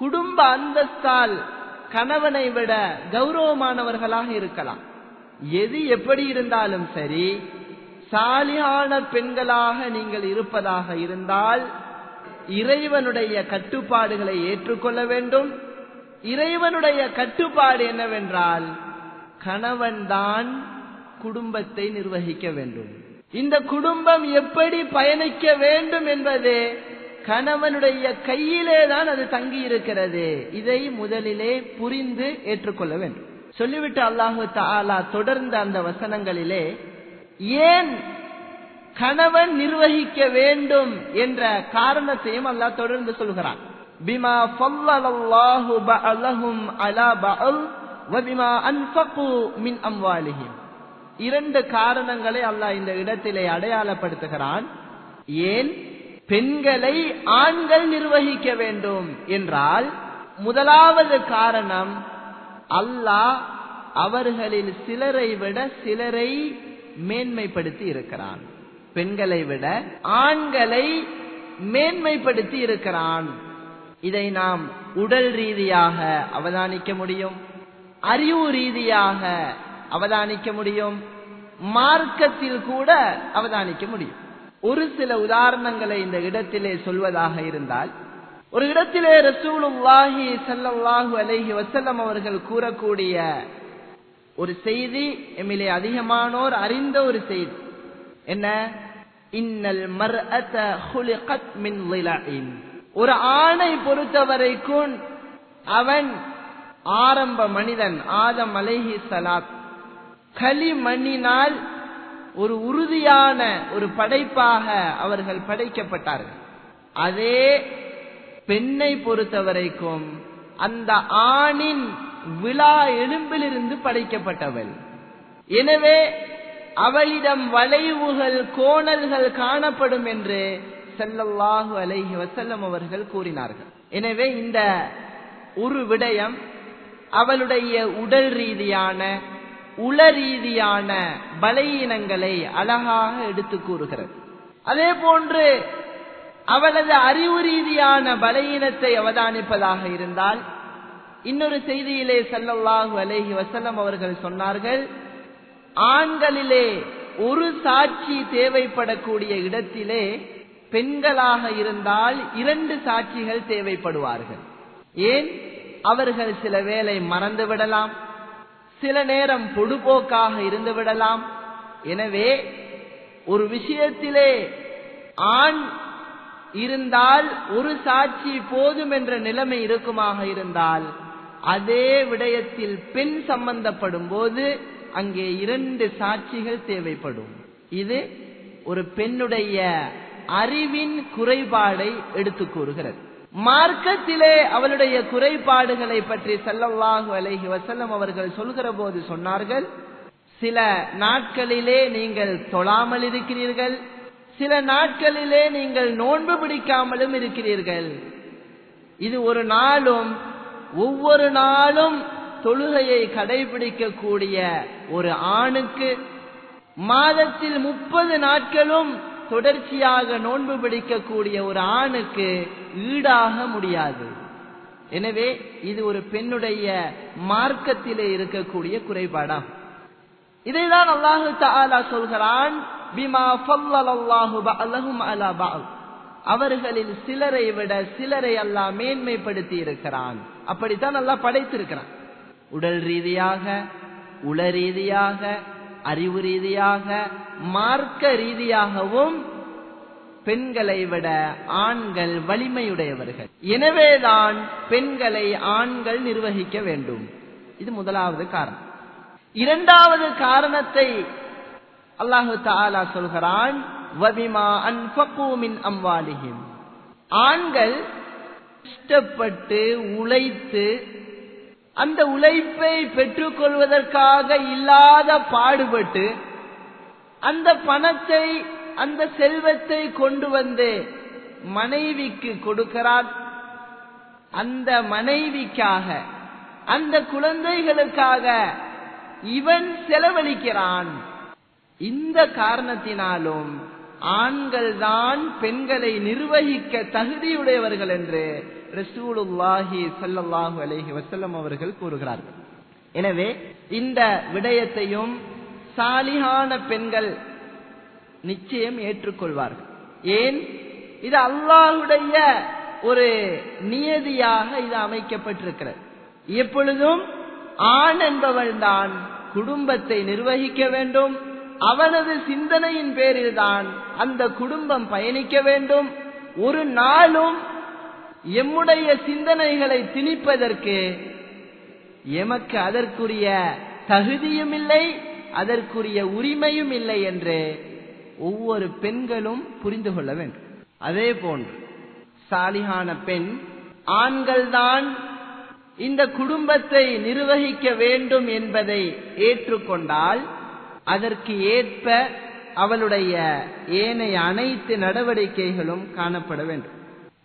குடும்ப அந்தஸ்தால் கணவனை விட கௌரவமானவர்களாக இருக்கலாம். எது எப்படி இருந்தாலும் சரி, சாலிஹான பெண்களாக நீங்கள் இருப்பதாக இருந்தால் இறைவனுடைய கட்டுப்பாடுகளை ஏற்றுக்கொள்ள வேண்டும். இறைவனுடைய கட்டுப்பாடு என்னவென்றால், கணவன் தான் குடும்பத்தை நிர்வகிக்க வேண்டும். இந்த குடும்பம் எப்படி பயணிக்க வேண்டும் என்பது கணவனுடைய கையிலே தான் அது தங்கி இருக்கிறது. இதை முதலிலே புரிந்து ஏற்றுக்கொள்ள வேண்டும். சொல்லிவிட்டு அல்லாஹு தஆலா தொடர்ந்த அந்த வசனங்களிலே ஏன் கணவன் நிர்வகிக்க வேண்டும் என்ற காரணத்தையும் அல்லாஹ் தொடர்ந்து சொல்கிறான். பிமா ஃபல்லல்லாஹு பஅலஹும் அலா பஅல் வ பிமா அன்ஃபகு மின் அம்வாலிஹிம். இரண்டு காரணங்களை அல்லாஹ் இந்த இடத்திலே அடையாளப்படுத்துகிறான். ஏன் பெண்களை ஆண்கள் நிர்வகிக்க வேண்டும் என்றால், முதலாவது காரணம், அல்லாஹ் அவர்களில் சிலரை விட சிலரை மேன்மைப்படுத்தி இருக்கிறான். பெண்களை விட ஆண்களை மேன்மைப்படுத்தி இருக்கிறான். இதை நாம் உடல் ரீதியாக அவதானிக்க முடியும், அறிவு ரீதியாக அவதானிக்க முடியும், மார்க்கத்தில் கூட அவதானிக்க முடியும். ஒரு சில உதாரணங்களை இந்த இடத்திலே சொல்வதாக இருந்தால், ஒரு இடத்திலே ரசூலுல்லாஹி ஸல்லல்லாஹு அலைஹி வஸல்லம் அவர்கள் கூறக்கூடிய ஒரு செய்தி, எம்மிலே அதிகமானோர் அறிந்த ஒரு செய்தி. என்ன? இன்னல் மர்அத குலிகத் மின் லிலஇன். ஒரு ஆணை பொறுத்தவரைக்கும் அவன் ஆரம்ப மனிதன் ஆதம் அலைஹிஸ்ஸலாம் களிமண்ணினால் ஒரு உறுதியான ஒரு படைப்பாக அவர்கள் படைக்கப்பட்டார்கள். அதே பெண்ணை பொறுத்தவரைக்கும் அந்த ஆணின் விழா எலும்பிலிருந்து படைக்கப்பட்டவள். எனவே அவளிடம் வளைவுகள் கோணல்கள் காணப்படும் என்று ஸல்லல்லாஹு அலைஹி வஸல்லம் அவர்கள் கூறினார்கள். எனவே இந்த ஒரு விடயம் அவளுடைய உடல் ரீதியான உள ரீதியான பலவீனங்களை அழகாக எடுத்து கூறுகிறது. அதே போன்று அவளது அறிவு ரீதியான பலவீனத்தை அவதானிப்பதாக இருந்தால், இன்னொரு செய்தியிலே ஸல்லல்லாஹு அலைஹி வஸல்லம் அவர்கள் சொன்னார்கள், ஆண்களிலே ஒரு சாட்சி தேவைப்படக்கூடிய இடத்திலே பெண்களாக இருந்தால் 2 சாட்சிகள் தேவைப்படுவார்கள். ஏன்? அவர்கள் சில வேளை மறந்து விடலாம், சில நேரம் பொடுபோக்காக இருந்து விடலாம். எனவே ஒரு விஷயத்திலே ஆண் இருந்தால் ஒரு சாட்சி போதும் என்ற நிலைமை இருக்குமாக இருந்தால், அதே விடயத்தில் பெண் சம்பந்தப்படும் போது அங்கே 2 சாட்சிகள் தேவைப்படும். இது ஒரு பெண்ணுடைய அறிவின் குறைபாடை எடுத்து கூறுகிறது. மார்க்கத்திலே அவளுடைய குறைபாடுகளை பற்றி ஸல்லல்லாஹு அலைஹி வஸல்லம் அவர்கள் சொல்கிற போது சொன்னார்கள், சில நாட்களிலே நீங்கள் தொழாமல் இருக்கிறீர்கள், சில நாட்களிலே நீங்கள் நோன்பு பிடிக்காமலும் இருக்கிறீர்கள். இது ஒரு நாளும் ஒவ்வொரு நாளும் தொழுகையை கடைபிடிக்கக்கூடிய ஒரு ஆணுக்கு மாதத்தில் 30 நாட்களும் தொடர்ச்சியாக நோன்பு பிடிக்கக்கூடிய ஒரு ஆணுக்கு ஈடாக முடியாது. எனவே இது ஒரு பெண்ணுடைய மார்க்கத்திலே இருக்கக்கூடிய குறைபாடாகும். இதைதான் அல்லாஹு தஆலா சொல்கிறான், பிமா ஃபல்லல்லாஹு பஅலஹும் அலா பஅல். அவர்களில் சிலரை விட சிலரை அல்லாஹ் மேன்மைப்படுத்தி இருக்கிறான். அப்படித்தான் அல்லாஹ் படைத்திருக்கிறான். உடல் ரீதியாக, உள ரீதியாக, அறிவு ரீதியாக, மார்க்க ரீதியாகவும் பெண்களை விட ஆண்கள் வலிமையுடையவர்கள். எனவேதான் பெண்களை ஆண்கள் நிர்வகிக்க வேண்டும். இது முதலாவது காரணம். இரண்டாவது காரணத்தை அல்லாஹு தஆலா சொல்கிறான், வபிமா அன்ஃபகு மின் அம்வாலிஹிம். ஆண்கள் கஷ்டப்பட்டு உழைத்து அந்த உழைப்பை பெற்றுக்கொள்வதற்காக இல்லாத பாடுபட்டு அந்த பணத்தை அந்த செல்வத்தை கொண்டு வந்து மனைவிக்கு கொடுக்கிறார். அந்த மனைவிக்காக அந்த குழந்தைகளுக்காக இவன் செலவழிக்கிறான். இந்த காரணத்தினாலும் ஆண்கள் தான் பெண்களை நிர்வகிக்க தகுதியுடையவர்கள் என்று ரசூலுல்லாஹி ஸல்லல்லாஹு அலைஹி வஸல்லம் அவர்கள் கூறுகிறார்கள். எனவே இந்த விடயத்தையும் சாலிஹான பெண்கள் நிச்சயம் ஏற்றுக்கொள்வார்கள். ஏன்? இது அல்லாஹ்வுடைய ஒரு நியதியாக இது அமைக்கப்பட்டிருக்கிறது. எப்பொழுதும் ஆண் என்பவன் தான் குடும்பத்தை நிர்வகிக்க வேண்டும். அவனது சிந்தனையின் பேரில்தான் அந்த குடும்பம் பயணிக்க வேண்டும். ஒரு நாளும் எம்முடைய சிந்தனைகளை திணிப்பதற்கு எமக்கு அதற்குரிய தகுதியும் இல்லை, அதற்குரிய உரிமையும் இல்லை என்று ஒவ்வொரு பெண்களும் புரிந்து கொள்ள வேண்டும். அதே போன்று சாலிஹான பெண் ஆண்கள்தான் இந்த குடும்பத்தை நிர்வகிக்க வேண்டும் என்பதை ஏற்றுக்கொண்டால் அதற்கு ஏற்ப அவளுடைய ஏனைய அனைத்து நடவடிக்கைகளும் காணப்பட வேண்டும்.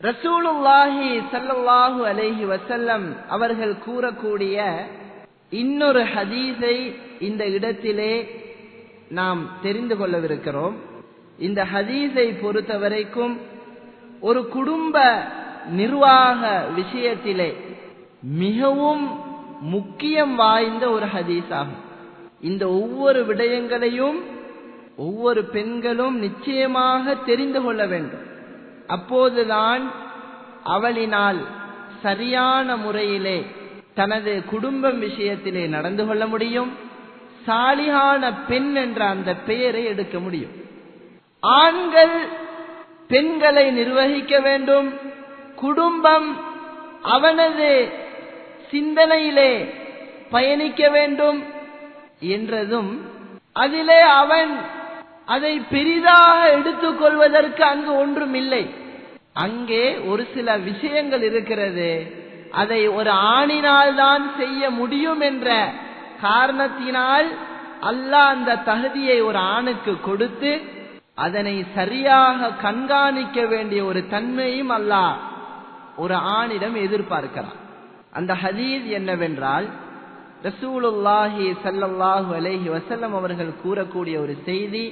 ரசூலுல்லாஹி ஸல்லல்லாஹு அலைஹி வஸல்லம் அவர்கள் கூறக்கூடிய இன்னொரு ஹதீஸை இந்த இடத்திலே நாம் தெரிந்து கொள்ளவிருக்கிறோம். இந்த ஹதீஸை பொறுத்தவரைக்கும் ஒரு குடும்ப நிர்வாக விஷயத்திலே மிகவும் முக்கியம் வாய்ந்த ஒரு ஹதீஸ் ஆகும். இந்த ஒவ்வொரு விடயங்களையும் ஒவ்வொரு பெண்களும் நிச்சயமாக தெரிந்து கொள்ள வேண்டும். அப்போதுதான் அவளினால் சரியான முறையிலே தனது குடும்பம் விஷயத்திலே நடந்து கொள்ள முடியும். சாலிஹான பெண் என்ற அந்த பெயரை எடுக்க முடியும். ஆண்கள் பெண்களை நிர்வகிக்க வேண்டும். குடும்பம் அவனது சிந்தனையிலே பயணிக்க வேண்டும் என்றதும் அதிலே அவன் அதை பெரிதாக எடுத்துக்கொள்வதற்கு அங்கு ஒன்றும் இல்லை. அங்கே ஒரு சில விஷயங்கள் இருக்கிறது. அதை ஒரு ஆணினால் தான் செய்ய முடியும் என்ற காரணத்தினால் அல்லாஹ் அந்த தகுதியை ஒரு ஆணுக்கு கொடுத்து அதனை சரியாக கண்காணிக்க வேண்டிய ஒரு தன்மையும் அல்லாஹ் ஒரு ஆணிடம் எதிர்பார்க்கிறான். அந்த ஹதீஸ் என்னவென்றால், ரசூலுல்லாஹி ஸல்லல்லாஹு அலைஹி வஸல்லம் அவர்கள் கூறக்கூடிய ஒரு செய்தி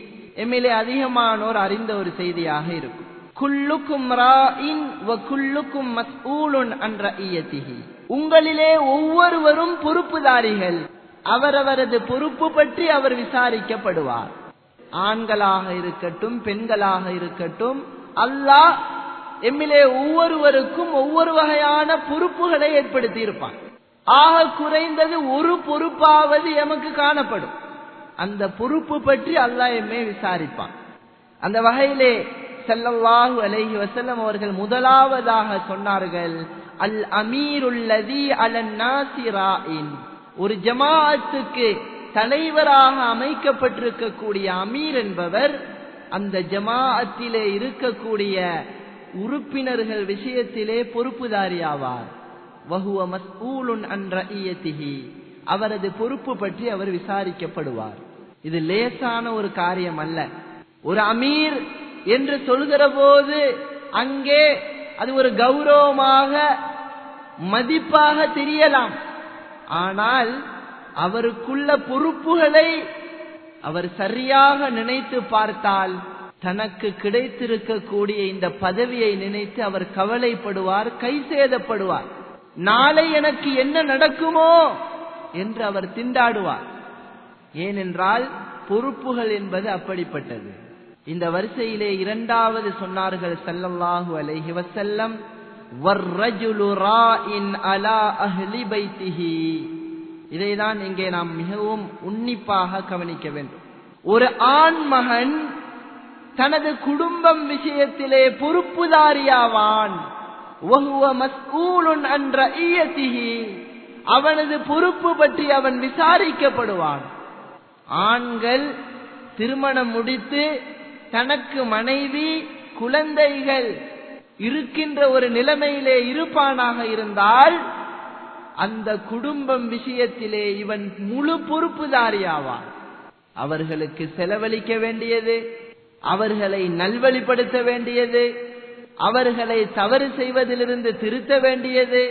எம்மிலே அதிகமானோர் அறிந்த ஒரு செய்தியாக இருக்கும். குல்லுக்கும் ராஇன் வ குல்லுக்கும் மஸ்ஊலுன் அன் ரஇயதிஹி. உங்களிலே ஒவ்வொருவரும் பொறுப்புதாரிகள், அவரவரது பொறுப்பு பற்றி அவர் விசாரிக்கப்படுவார். ஆண்களாக இருக்கட்டும் பெண்களாக இருக்கட்டும், அல்லாஹ் எம்மிலே ஒவ்வொருவருக்கும் ஒவ்வொரு வகையான பொறுப்புகளை ஏற்படுத்தி இருப்பான். ஆக குறைந்தது ஒரு பொறுப்பாவது எமக்கு காணப்படும். அந்த பொறுப்பு பற்றி அல்லாஹ் எம்மை விசாரிப்பான். அந்த வகையிலே ஸல்லல்லாஹு அலைஹி வஸல்லம் அவர்கள் முதலாவதாக சொன்னார்கள், அல் அமீருல்லதி அலன் நாஸி ராஇன். ஒரு ஜமாஅத்துக்கு தலைவராக அமைக்கப்பட்டிருக்கக்கூடிய அமீர் என்பவர் அந்த ஜமாஅத்திலே இருக்கக்கூடிய உறுப்பினர்கள் விஷயத்திலே பொறுப்புதாரி ஆவார். வஹுவ மஸ்ஊலுன் அன் ரஇயதிஹி. அவரது பொறுப்பு பற்றி அவர் விசாரிக்கப்படுவார். இது லேசான ஒரு காரியம் அல்ல. ஒரு அமீர் என்று சொல்கிற போது அங்கே அது ஒரு கௌரவமாக மதிப்பாக தெரியலாம். ஆனால் அவருக்குள்ள பொறுப்புகளை அவர் சரியாக நினைத்து பார்த்தால் தனக்கு கிடைத்திருக்கக்கூடிய இந்த பதவியை நினைத்து அவர் கவலைப்படுவார், கை சேதப்படுவார். நாளை எனக்கு என்ன நடக்குமோ என்று அவர் திண்டாடுவார். ஏனென்றால் பொறுப்புகள் என்பது அப்படிப்பட்டது. இந்த வரிசையிலே இரண்டாவது சொன்னார்கள் ஸல்லல்லாஹு அலைஹி வஸல்லம், வர்ரஜுலு ராஇன் அலா அஹ்லி பைத்திஹி. இதைதான் இங்கே நாம் மிகவும் உன்னிப்பாக கவனிக்க வேண்டும். ஒரு ஆண் மகன் தனது குடும்பம் விஷயத்திலே பொறுப்புதாரியாவான். வஹுவ மஸ்ஊலுன் அன் ரஇயதிஹி. அவனது பொறுப்பு பற்றி அவன் விசாரிக்கப்படுவான். ஆண்கள் திருமணம் முடித்து தனக்கு மனைவி குழந்தைகள் இருக்கின்ற ஒரு நிலைமையிலே இருப்பானாக இருந்தால் அந்த குடும்பம் விஷயத்திலே இவன் முழு பொறுப்புதாரியாவான். அவர்களுக்கு செலவழிக்க வேண்டியது, அவர்களை நல்வழிப்படுத்த வேண்டியது, அவர்களை தவறு செய்வதிலிருந்து திருத்த வேண்டியது,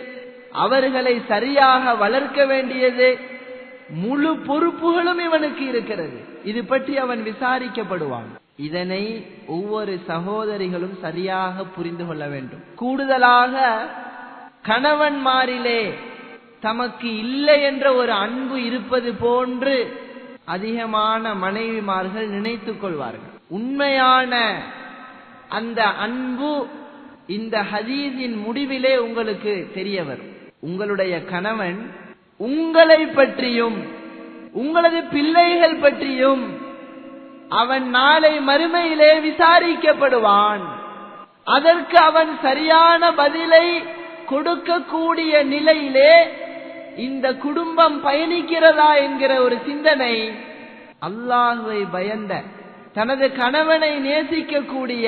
அவர்களை சரியாக வளர்க்க வேண்டியது, முழு பொறுப்புகளும் இவனுக்கு இருக்கிறது. இது பற்றி அவன் விசாரிக்கப்படுவான். இதனை ஒவ்வொரு சகோதரிகளும் சரியாக புரிந்து கொள்ள வேண்டும். கூடுதலாக கணவன்மாரிலே தமக்கு இல்லை என்ற ஒரு அன்பு இருப்பது போன்று அதிகமான மனைவிமார்கள் நினைத்துக் கொள்வார்கள். உண்மையான அந்த அன்பு இந்த ஹதீஸின் முடிவிலே உங்களுக்கு தெரிய வரும். உங்களுடைய கணவன் உங்களை பற்றியும் உங்களது பிள்ளைகள் பற்றியும் அவன் நாளை மறுமையிலே விசாரிக்கப்படுவான். அதற்கு அவன் சரியான பதிலை கொடுக்கக்கூடிய நிலையிலே இந்த குடும்பம் பயணிக்கிறதா என்கிற ஒரு சிந்தனை அல்லாஹ்வை பயந்த தனது கணவனை நேசிக்கக்கூடிய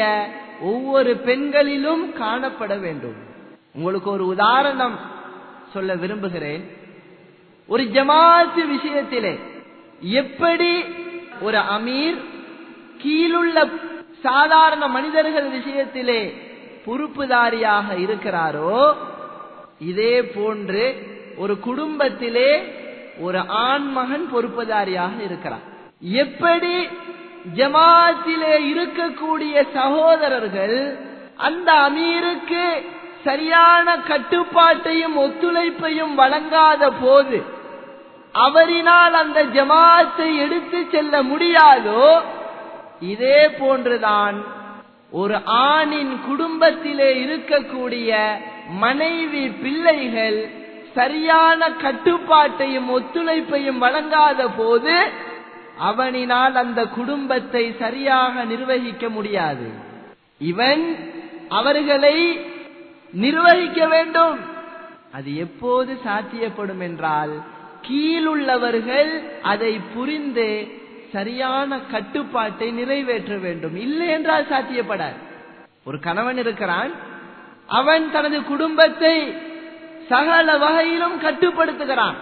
ஒவ்வொரு பெண்களிலும் காணப்பட வேண்டும். உங்களுக்கு ஒரு உதாரணம் சொல்ல விரும்புகிறேன். ஒரு ஜமாத் விஷயத்திலே எப்படி ஒரு அமீர் கீழுள்ள சாதாரண மனிதர்கள் விஷயத்திலே பொறுப்புதாரியாக இருக்கிறாரோ, இதே போன்று ஒரு குடும்பத்திலே ஒரு ஆண் மகன் பொறுப்புதாரியாக இருக்கிறார். எப்படி ஜமாத்திலே இருக்கக்கூடிய சகோதரர்கள் அந்த அமீருக்கு சரியான கட்டுப்பாட்டையும் ஒத்துழைப்பையும் வழங்காத போது அவரினால் அந்த ஜமாத்தை எடுத்து செல்ல முடியாதோ, இதே போன்றுதான் ஒரு ஆணின் குடும்பத்திலே இருக்கக்கூடிய மனைவி பிள்ளைகள் சரியான கட்டுப்பாட்டையும் ஒத்துழைப்பையும் வழங்காத போது அவனினால் அந்த குடும்பத்தை சரியாக நிர்வகிக்க முடியாது. இவன் அவர்களை நிர்வகிக்க வேண்டும். அது எப்போது சாத்தியப்படும் என்றால், கீழுள்ளவர்கள் அதை புரிந்து சரியான கட்டுப்பாட்டை நிறைவேற்ற வேண்டும். இல்லை என்றால் சாத்தியப்படாது. ஒரு கணவன் இருக்கிறான், அவன் தனது குடும்பத்தை சகல வகையிலும் கட்டுப்படுத்துகிறான்,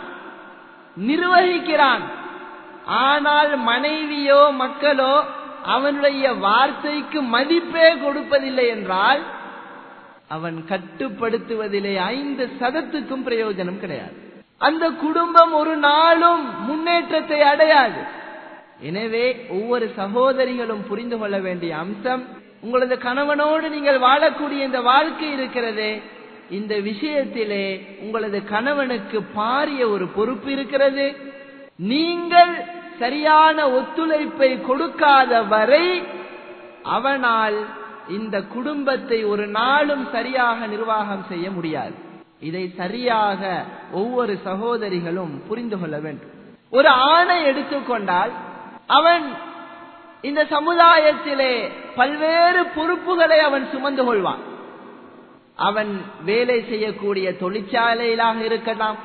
நிர்வகிக்கிறான். ஆனால் மனைவியோ மக்களோ அவனுடைய வார்த்தைக்கு மதிப்பே கொடுப்பதில்லை என்றால் அவன் கட்டுப்படுத்துவதிலே 5% பிரயோஜனம் கிடையாது. அந்த குடும்பம் ஒரு நாளும் முன்னேற்றத்தை அடையாது. எனவே ஒவ்வொரு சகோதரிகளும் புரிந்து கொள்ள வேண்டிய அம்சம், உங்களது கணவனோடு நீங்கள் வாழக்கூடிய இந்த வாழ்க்கை இருக்கிறதே, இந்த விஷயத்திலே உங்களது கணவனுக்கு பாரிய ஒரு பொறுப்பு இருக்கிறது. நீங்கள் சரியான ஒத்துழைப்பை கொடுக்காத வரை அவனால் இந்த குடும்பத்தை ஒரு நாளும் சரியாக நிர்வாகம் செய்ய முடியாது. இதை சரியாக ஒவ்வொரு சகோதரிகளும் புரிந்து கொள்ள வேண்டும். ஒரு ஆணை எடுத்துக்கொண்டால் அவன் இந்த சமுதாயத்திலே பல்வேறு பொறுப்புகளை அவன் சுமந்து கொள்வான். அவன் வேலை செய்யக்கூடிய தொழிற்சாலையிலாக இருக்கலாம்,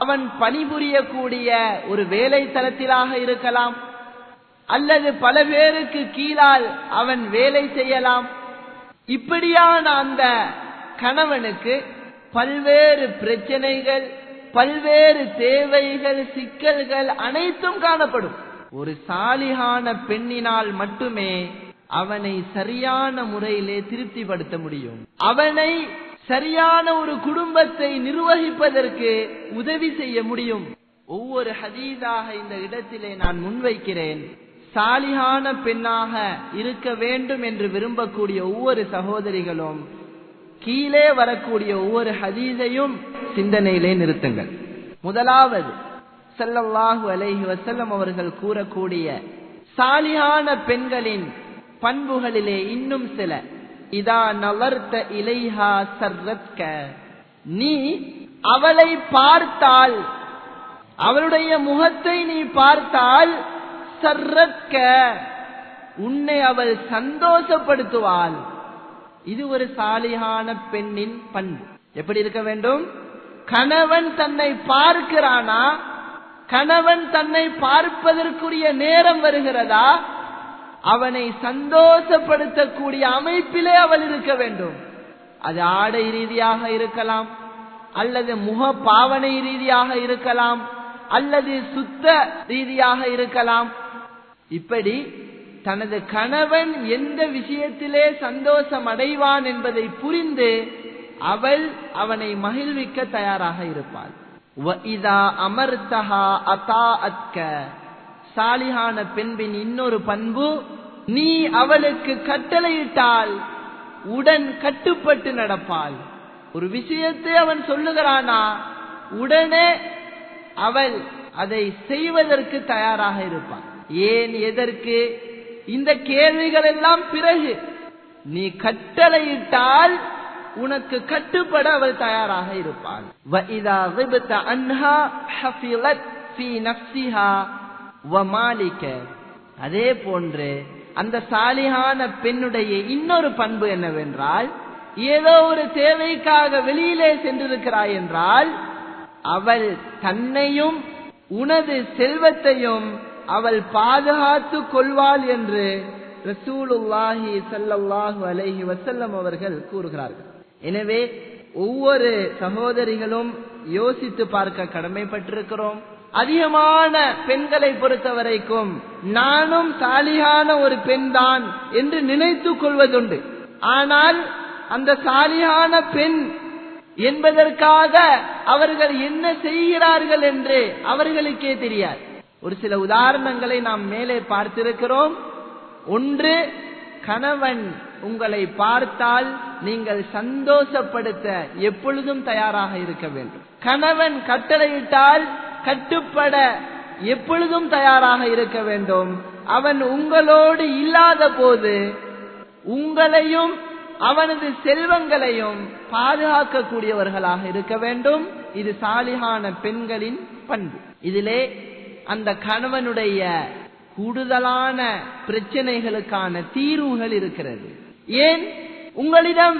அவன் பணிபுரியக்கூடிய ஒரு வேலை தளத்திலாக இருக்கலாம், அல்லது பல பேருக்கு கீழால் அவன் வேலை செய்யலாம். இப்படியான அந்த கணவனுக்கு பல்வேறு பிரச்சனைகள், பல்வேறு தேவைகள், சிக்கல்கள் அனைத்தும் காணப்படும். ஒரு சாலிகான பெண்ணினால் மட்டுமே அவனை சரியான முறையிலே திருப்திப்படுத்த முடியும். அவனை சரியான ஒரு குடும்பத்தை நிர்வகிப்பதற்கு உதவி செய்ய முடியும். ஒவ்வொரு ஹதீஸாக இந்த இடத்திலே நான் முன்வைக்கிறேன். சாலிகான பெண்ணாக இருக்க வேண்டும் என்று விரும்பக்கூடிய ஒவ்வொரு சகோதரிகளும் கீழே வரக்கூடிய ஒவ்வொரு ஹதீஸையும் சிந்தனையிலே நிறுத்துங்கள். முதலாவது, ஸல்லல்லாஹு அலைஹி வஸல்லம் அவர்கள் கூறக்கூடிய சாலிகான பெண்களின் பண்புகளிலே இன்னும் சில, இதா நவர்த இலைஹா சர்ரத்க, நீ அவளை பார்த்தால், அவளுடைய முகத்தை நீ பார்த்தால், சர்ரத்க, உன்னை அவள் சந்தோஷப்படுத்துவாள். இது ஒரு சாலிகான பெண்ணின் பண்பு. எப்படி இருக்க வேண்டும்? கணவன் தன்னை பார்க்கிறானா, கணவன் தன்னை பார்ப்பதற்குரிய நேரம் வருகிறதா, அவனை சந்தோஷப்படுத்தக்கூடிய அமைப்பிலே அவள் இருக்க வேண்டும். அது ஆடை ரீதியாக இருக்கலாம், அல்லது முக பாவனை ரீதியாக இருக்கலாம், அல்லது சுத்த ரீதியாக இருக்கலாம். இப்படி தனது கணவன் எந்த விஷயத்திலே சந்தோஷம் அடைவான் என்பதை புரிந்து அவள் அவனை மகிழ்விக்க தயாராக இருப்பாள். வஇதா அமர்தஹா அதாஅத்க, சாலிகான பெண்பின் இன்னொரு பண்பு, நீ அவளுக்கு கட்டளையிட்டால் உடன் கட்டுப்பட்டு நடப்பாள். ஒரு விஷயத்தை அவன் சொல்லுகிறானா, உடனே அவள் அதை செய்வதற்கு தயாராக இருப்பான். ஏன், எதற்கு? இந்த கேள்விகள் எல்லாம் பிறகு நீ கட்டளையிட்டால் உனக்கு கட்டுப்பட அவள் தயாராக இருப்பாள். وَإِذَا غِبْتَ عَنْهَا حَفِظَتْ فِي نَفْسِهَا وَمَالِكَ. அதே போன்று அந்த சாலிஹான பெண்ணுடைய இன்னொரு பண்பு என்னவென்றால், ஏதோ ஒரு தேவைக்காக வெளியிலே சென்றிருக்கிறாய் என்றால் அவள் தன்னையும் உனது செல்வத்தையும் அவள் பாதுகாத்து கொள்வாள் என்று ரசூலுல்லாஹி ஸல்லல்லாஹு அலைஹி வஸல்லம் அவர்கள் கூறுகிறார்கள். எனவே ஒவ்வொரு சகோதரிகளும் யோசித்து பார்க்க கடமைப்பட்டிருக்கிறோம். அதிகமான பெண்களை பொறுத்தவரைக்கும் நானும் சாலிஹான ஒரு பெண் தான் என்று நினைத்துக் கொள்வதுண்டு. ஆனால் அந்த சாலிஹான பெண் என்பதற்காக அவர்கள் என்ன செய்கிறார்கள் என்று அவர்களுக்கே தெரியாது. ஒரு சில உதாரணங்களை நாம் மேலே பார்த்திருக்கிறோம். ஒன்று, கணவன் உங்களை பார்த்தால் நீங்கள் சந்தோஷப்படுத்த எப்பொழுதும் தயாராக இருக்க வேண்டும். கணவன் கட்டளையிட்டால் கட்டுப்பட எப்பொழுதும் தயாராக இருக்க வேண்டும். அவன் உங்களோடு இல்லாத போது உங்களையும் அவனது செல்வங்களையும் பாதுகாக்கக்கூடியவர்களாக இருக்க வேண்டும். இது சாலிஹான பெண்களின் பண்பு. இதிலே அந்த கணவனுடைய கூடுதலான பிரச்சனைகளுக்கான தீர்வுகள் இருக்கிறது. ஏன், உங்களிடம்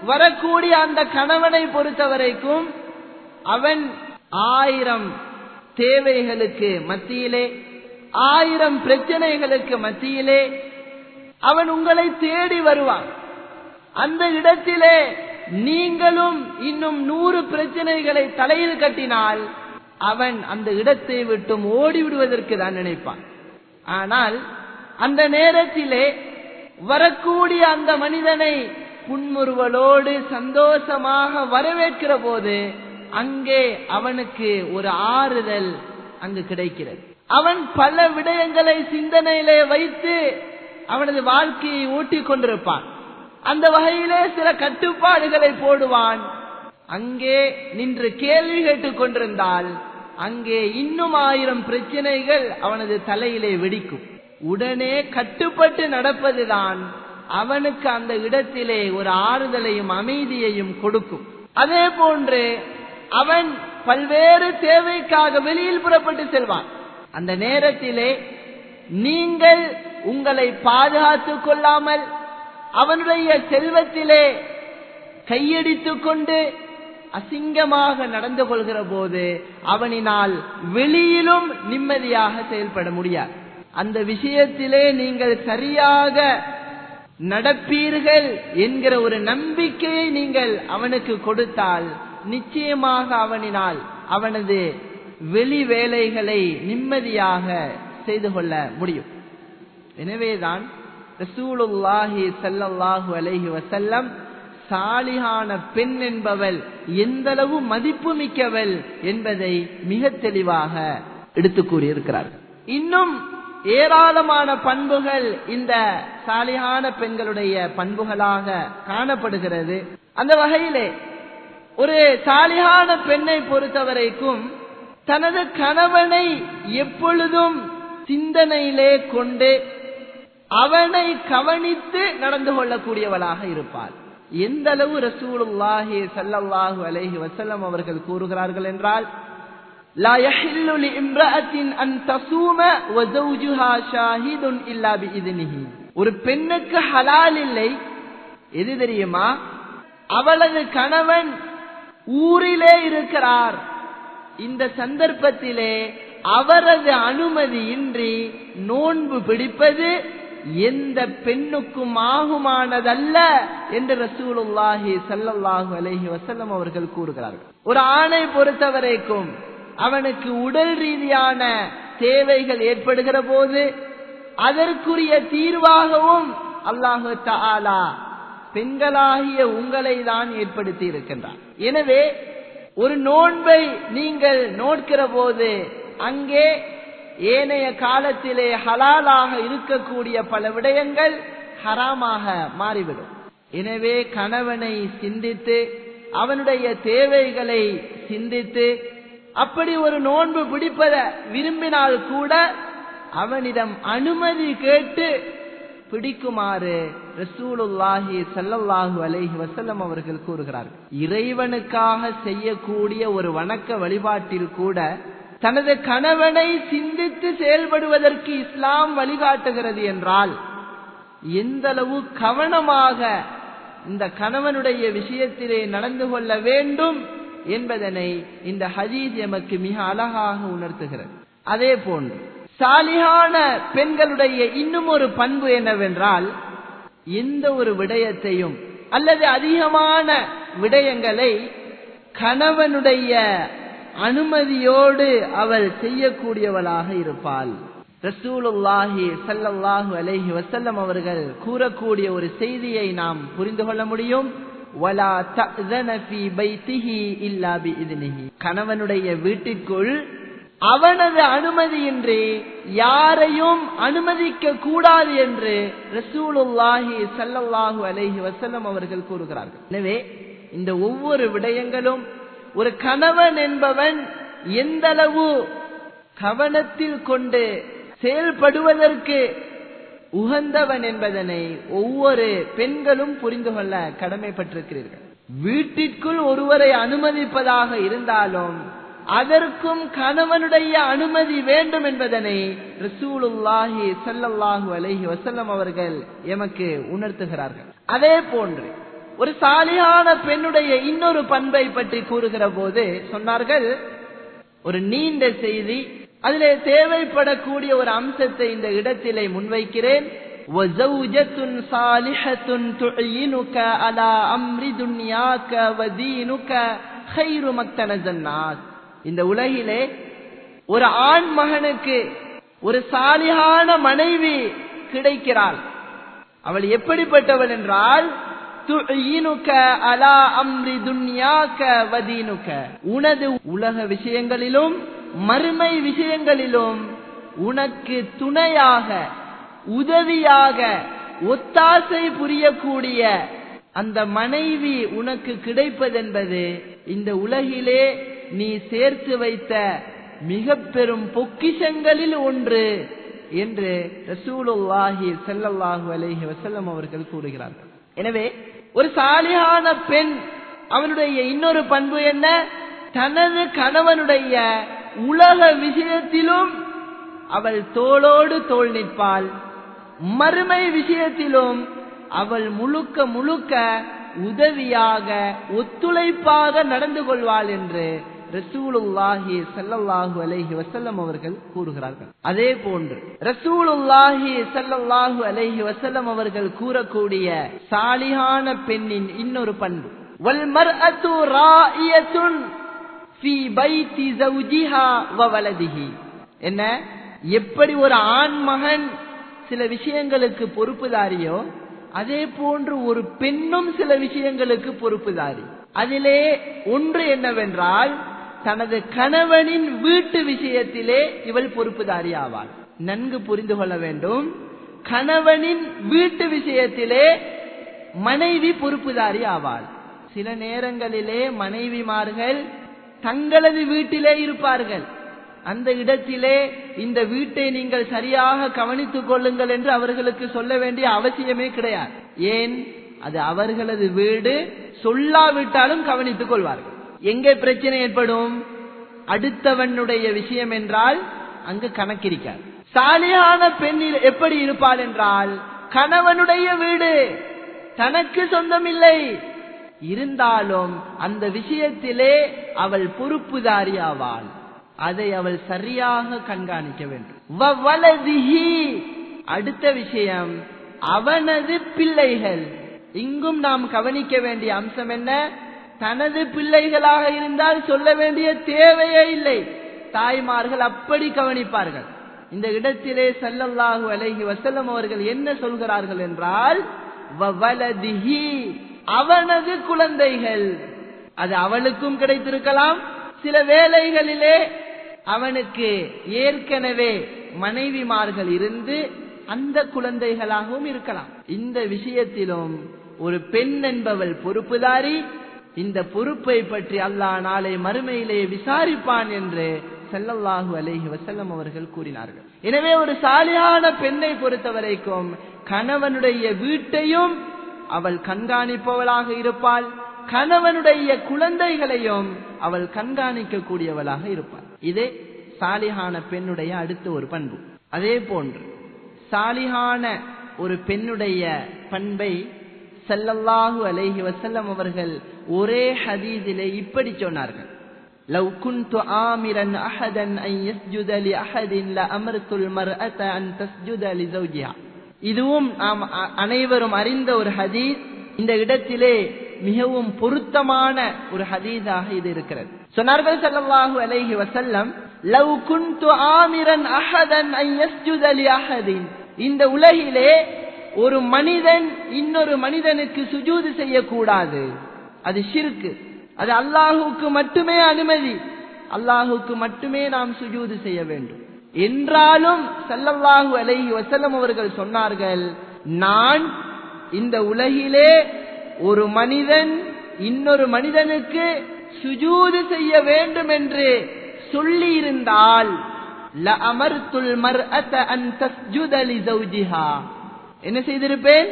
வரக்கூடிய அந்த கணவனை பொறுத்தவரைக்கும் அவன் 1000 தேவைகளுக்கு மத்தியிலே, 1000 பிரச்சனைகளுக்கு மத்தியிலே அவன் உங்களை தேடி வருவான். அந்த இடத்திலே நீங்களும் இன்னும் 100 பிரச்சனைகளை தலையில் கட்டினால் அவன் அந்த இடத்தை விட்டு ஓடிவிடுவதற்கு தான் நினைப்பான். ஆனால் அந்த நேரத்திலே வரக்கூடிய அந்த மனிதனை புன்முறுவலோடு சந்தோஷமாக வரவேற்கிற போது அங்கே அவனுக்கு ஒரு ஆறுதல் அங்கு கிடைக்கிறது. அவன் பல விடயங்களை சிந்தனையிலே வைத்து அவனது வாழ்க்கையை ஓட்டிக் கொண்டிருப்பான். அந்த வகையிலே சில கட்டுப்பாடுகளை போடுவான். அங்கே நின்று கேள்வி கேட்டுக் கொண்டிருந்தால் அங்கே இன்னும் 1000 பிரச்சனைகள் அவனது தலையிலே வெடிக்கும். உடனே கட்டுப்பட்டு நடப்பதுதான் அவனுக்கு அந்த இடத்திலே ஒரு ஆறுதலையும் அமைதியையும் கொடுக்கும். அதே போன்று அவன் பல்வேறு தேவைக்காக வெளியில் புறப்பட்டு செல்வான். அந்த நேரத்திலே நீங்கள் உங்களை பாதுகாத்துக் கொள்ளாமல் அவனுடைய செல்வத்திலே கையடித்துக் கொண்டு அசிங்கமாக நடந்து கொள்கிற போது அவனினால் வெளியிலும் நிம்மதியாக செயல்பட முடியாது. அந்த விஷயத்திலே நீங்கள் சரியாக நடப்பீர்கள் என்கிற ஒரு நம்பிக்கையை நீங்கள் அவனுக்கு கொடுத்தால் நிச்சயமாக அவனினால் அவனது வெளி வேலைகளை நிம்மதியாக செய்து கொள்ள முடியும். எனவேதான் ரசூலுல்லாஹி ஸல்லல்லாஹு அலைஹி வஸல்லம் சாலிஹான பெண் என்பவள் எந்தளவு மதிப்பு மிக்கவள் என்பதை மிக தெளிவாக எடுத்து கூறியிருக்கிறார்கள். இன்னும் ஏராளமான பண்புகள் இந்த சாலிஹான பெண்களுடைய பண்புகளாக காணப்படுகிறது. அந்த வகையிலே ஒரு சாலிஹான பெண்ணை பொறுத்தவரைக்கும் தனது கணவனை எப்பொழுதும் சிந்தனையிலே கொண்டு அவனை கவனித்து நடந்து கொள்ளக்கூடியவளாக இருப்பாள். எந்த அளவு ரசூலுல்லாஹி ஸல்லல்லாஹு அலைஹி வஸல்லம் அவர்கள் கூறுகிறார்கள் என்றால், லா யஹில்லு லிஇம்ரஅத்தின் அன் தஸூம வ ஸௌஜுஹா ஷாஹிதுன் இல்லா பிஇذனிஹி. ஒரு பெண்ணுக்கு ஹலால் இல்லை. எது தெரியுமா? அவளது கணவன் ஊரிலே இருக்கிறார். இந்த சந்தர்ப்பத்திலே அவரது அனுமதியின்றி நோன்பு பிடிப்பது எந்த பெண்ணுக்கும் ஆகுமானதல்ல என்று ரசூலுல்லாஹி ஸல்லல்லாஹு அலைஹி வஸல்லம் அவர்கள் கூறுகிறார்கள். ஒரு ஆணை பொறுத்தவரைக்கும் அவனுக்கு உடல் ரீதியான தேவைகள் ஏற்படுகிற போது அதற்குரிய தீர்வாகவும் அல்லாஹு தஆலா பெண்களாகிய உங்களை தான் ஏற்படுத்தி இருக்கின்றார். எனவே ஒரு நோன்பை நீங்கள் நோட்கிற போது அங்கே ஏனைய காலத்திலே ஹலாலாக இருக்கக்கூடிய பல விடயங்கள் ஹராமாக மாறிவிடும். எனவே கணவனை சிந்தித்து அவனுடைய தேவைகளை சிந்தித்து அப்படி ஒரு நோன்பு பிடிப்பத விரும்பினால் கூட அவனிடம் அனுமதி கேட்டு பிடிக்குமாறு ரசூலுல்லாஹி ஸல்லல்லாஹு அலைஹி வஸல்லம் அவர்கள் கூறுகிறார்கள். இறைவனுக்காக செய்யக்கூடிய ஒரு வணக்க வழிபாட்டில் கூட தனது கணவனை சிந்தித்து செயல்படுவதற்கு இஸ்லாம் வழிகாட்டுகிறது என்றால் எந்த அளவு கவனமாக இந்த கணவனுடைய விஷயத்திலே நடந்து கொள்ள வேண்டும் என்பதனை இந்த ஹதீஸ் எமக்கு மிக அழகாக உணர்த்துகிறது. அதே போன்று சாலிஹான பெண்களுடைய இன்னும் ஒரு பண்பு என்னவென்றால், எந்த ஒரு விடயத்தையும் அல்லது அதிகமான விடயங்களை கணவனுடைய அனுமதியோடு அவள் செய்யக்கூடியவளாக இருப்பாள். ரசூலுல்லாஹி ஸல்லல்லாஹு அலைஹி வஸல்லம் அவர்கள் கூறக்கூடிய ஒரு செய்தியை நாம் புரிந்து கொள்ள முடியும். வலா தஅஸன ஃபீ பைத்திஹி இல்லா பிஇذனிஹி. கணவனுடைய வீட்டிற்குள் அவனது அனுமதியின்றி யாரையும் அனுமதிக்க கூடாது என்று ரசூலுல்லாஹி ஸல்லல்லாஹு அலைஹி வஸல்லம் அவர்கள் கூறுகிறார்கள். எனவே இந்த ஒவ்வொரு விடயங்களும் ஒரு கணவன் என்பவன் எந்த அளவு கவனத்தில் கொண்டு செயல்படுவதற்கு உகந்தவன் என்பதனை ஒவ்வொரு பெண்களும் புரிந்து கொள்ள கடமைப்பட்டிருக்கிறீர்கள். வீட்டிற்குள் ஒருவரை அனுமதிப்பதாக இருந்தாலும் அதற்கும் கணவனுடைய அனுமதி வேண்டும் என்பதனை ரசூலுல்லாஹி ஸல்லல்லாஹு அலைஹி வஸல்லம் அவர்கள் எமக்கு உணர்த்துகிறார்கள். அதே போன்று ஒரு சாலிஹான பெண்ணுடைய இன்னொரு பண்பை பற்றி கூறுகிற போது சொன்னார்கள், ஒரு நீண்ட செய்தி, அதிலே தேவைப்படக்கூடிய ஒரு அம்சத்தை இந்த இடத்திலே முன்வைக்கிறேன். வஸௌஜத்துன் சாலிஹத்துன் துஇனுக அலா அம்ரி துன்யாக வதீனுக கைரு மக்தனஸன் நாஸ். இந்த உலகிலே ஒரு ஆண் மகனுக்கு ஒரு சாலிஹான மனைவி கிடைக்கிறாள். அவள் எப்படிப்பட்டவள் என்றால், துஇனுக அலா அம்ரி துன்யாக வதீனுக, உனது உலக விஷயங்களிலும் மறுமை விஷயங்களிலும் உனக்கு துணையாக உதவியாக ஒத்தாசை புரியக்கூடிய அந்த மனைவி உனக்கு கிடைப்பதென்பது இந்த உலகிலே நீ சேர்த்து வைத்த மிக பெரும் பொக்கிஷங்களில் ஒன்று என்று ரசூலுல்லாஹி ஸல்லல்லாஹு அலைஹி வஸல்லம் அவர்கள் கூறுகிறார்கள். எனவே ஒரு சாலிஹான பெண் அவனுடைய இன்னொரு பண்பு என்ன? தனது கணவனுடைய உலக விஷயத்திலும் அவள் தோளோடு தோள் நிற்பாள், மறுமை விஷயத்திலும் அவள் முழுக்க முழுக்க உதவியாக ஒத்துழைப்பாக நடந்து கொள்வாள் என்று ரசூலுல்லாஹி ஸல்லல்லாஹு அலைஹி வஸல்லம் அவர்கள் கூறுகிறார்கள். அதே போன்று ரசூலுல்லாஹி ஸல்லல்லாஹு அலைஹி வஸல்லம் அவர்கள் கூறக்கூடிய சாலிஹான பெண்ணின் இன்னொரு பண்பு, வல் மர்அத்து ராஇயத்துன் ஃபீ பைத்தி ஜௌஜிஹா வ வலதிஹி. என்ன? எப்படி ஒரு ஆண் மகன் சில விஷயங்களுக்கு பொறுப்புதாரியோ அதே போன்று ஒரு பெண்ணும் சில விஷயங்களுக்கு பொறுப்புதாரி. அதிலே ஒன்று என்னவென்றால், தனது கணவனின் வீட்டு விஷயத்திலே இவள் பொறுப்புதாரி ஆவாள். நன்கு புரிந்து கொள்ள வேண்டும், கணவனின் வீட்டு விஷயத்திலே மனைவி பொறுப்புதாரி ஆவாள். சில நேரங்களிலே மனைவிமார்கள் தங்களது வீட்டிலே இருப்பார்கள், அந்த இடத்திலே இந்த வீட்டை நீங்கள் சரியாக கவனித்துக் கொள்ளுங்கள் என்று அவர்களுக்கு சொல்ல வேண்டிய அவசியமே கிடையாது. ஏன்? அது அவர்களது வீடு, சொல்லாவிட்டாலும் கவனித்துக் கொள்வார்கள். எங்கே பிரச்சனை ஏற்படும்? அடுத்தவனுடைய விஷயம் என்றால் அங்கு கணக்கிருக்காது. சாலியான பெண்ணில் எப்படி இருப்பாள் என்றால், கணவனுடைய வீடு தனக்கு சொந்தமில்லை, இருந்தாலும் அந்த விஷயத்திலே அவள் பொறுப்புதாரி ஆவாள். அதை அவள் சரியாக கண்காணிக்க வேண்டும். அடுத்த விஷயம், அவனது பிள்ளைகள். இங்கும் நாம் கவனிக்க வேண்டிய அம்சம் என்ன? தனது பிள்ளைகளாக இருந்தால் சொல்ல வேண்டிய தேவையே இல்லை, தாய்மார்கள் அப்படி கவனிப்பார்கள். இந்த இடத்திலே ஸல்லல்லாஹு அலைஹி வஸல்லம் அவர்கள் என்ன சொல்கிறார்கள் என்றால், வவலதிஹி, அவனது குழந்தைகள். அது அவளுக்கும் கிடைத்திருக்கலாம், சில வேளைகளிலே அவனுக்கு ஏற்கனவே மனைவிமார்கள் இருந்து அந்த குழந்தைகளாகவும் இருக்கலாம். இந்த விஷயத்திலும் ஒரு பெண் என்பவள் பொறுப்புதாரி, இந்த பொறுப்பை பற்றி அல்லாஹ் நாளை மறுமையிலே விசாரிப்பான் என்று ஸல்லல்லாஹு அலைஹி வஸல்லம் அவர்கள் கூறினார்கள். எனவே ஒரு சாலிஹான பெண்ணை பொறுத்தவரைக்கும் கணவனுடைய வீட்டையும் அவள் கண்காணிப்பவளாக இருப்பாள், கணவனுடைய குழந்தைகளையும் அவள் கண்காணிக்க கூடியவளாக இருப்பாள். இது சாலிஹான பெண்ணுடைய அடுத்த ஒரு பண்பு. அதே போன்று சாலிஹான ஒரு பெண்ணுடைய பண்பை ஸல்லல்லாஹு அலைஹி வஸல்லம் அவர்கள் ஒரே ஹதீஸிலே இப்படி சொன்னார்கள்: லவ் குன்து ஆமிரன் அஹதன் அன் யஸ்ஜுத லி அஹதின் லஅமர்துல் மர்அத அன் தஸ்ஜுத லி ஜௌஜிஹா. இதுவும் நாம் அனைவரும் அறிந்த ஒரு ஹதீஸ். இந்த இடத்திலே மிகவும் பொருத்தமான ஒரு ஹதீஸாக இது இருக்கிறது. சொன்னார்கள் ஸல்லல்லாஹு அலைஹி வஸல்லம், லவ் குன்து ஆமிரன் அஹதன் அன் யஸ்ஜுத லி அஹதின். இந்த உலகிலே ஒரு மனிதன் இன்னொரு மனிதனுக்கு சுஜூது செய்யக்கூடாது, அது ஷிர்க், அது அல்லாஹுக்கு மட்டுமே அனுமதி, அல்லாஹுக்கு மட்டுமே நாம் சுஜூது செய்ய வேண்டும் என்றாலும் ஸல்லல்லாஹு அலைஹி வஸல்லம் அவர்கள் சொன்னார்கள், நான் இந்த உலகிலே ஒரு மனிதன் இன்னொரு மனிதனுக்கு சுஜூது செய்ய வேண்டும் என்று சொல்லி இருந்தால் லஅமர்துல் மர்அத அன் தஸ்ஜுத லி ஜௌஜிஹா, என்ன செய்திருப்பேன்?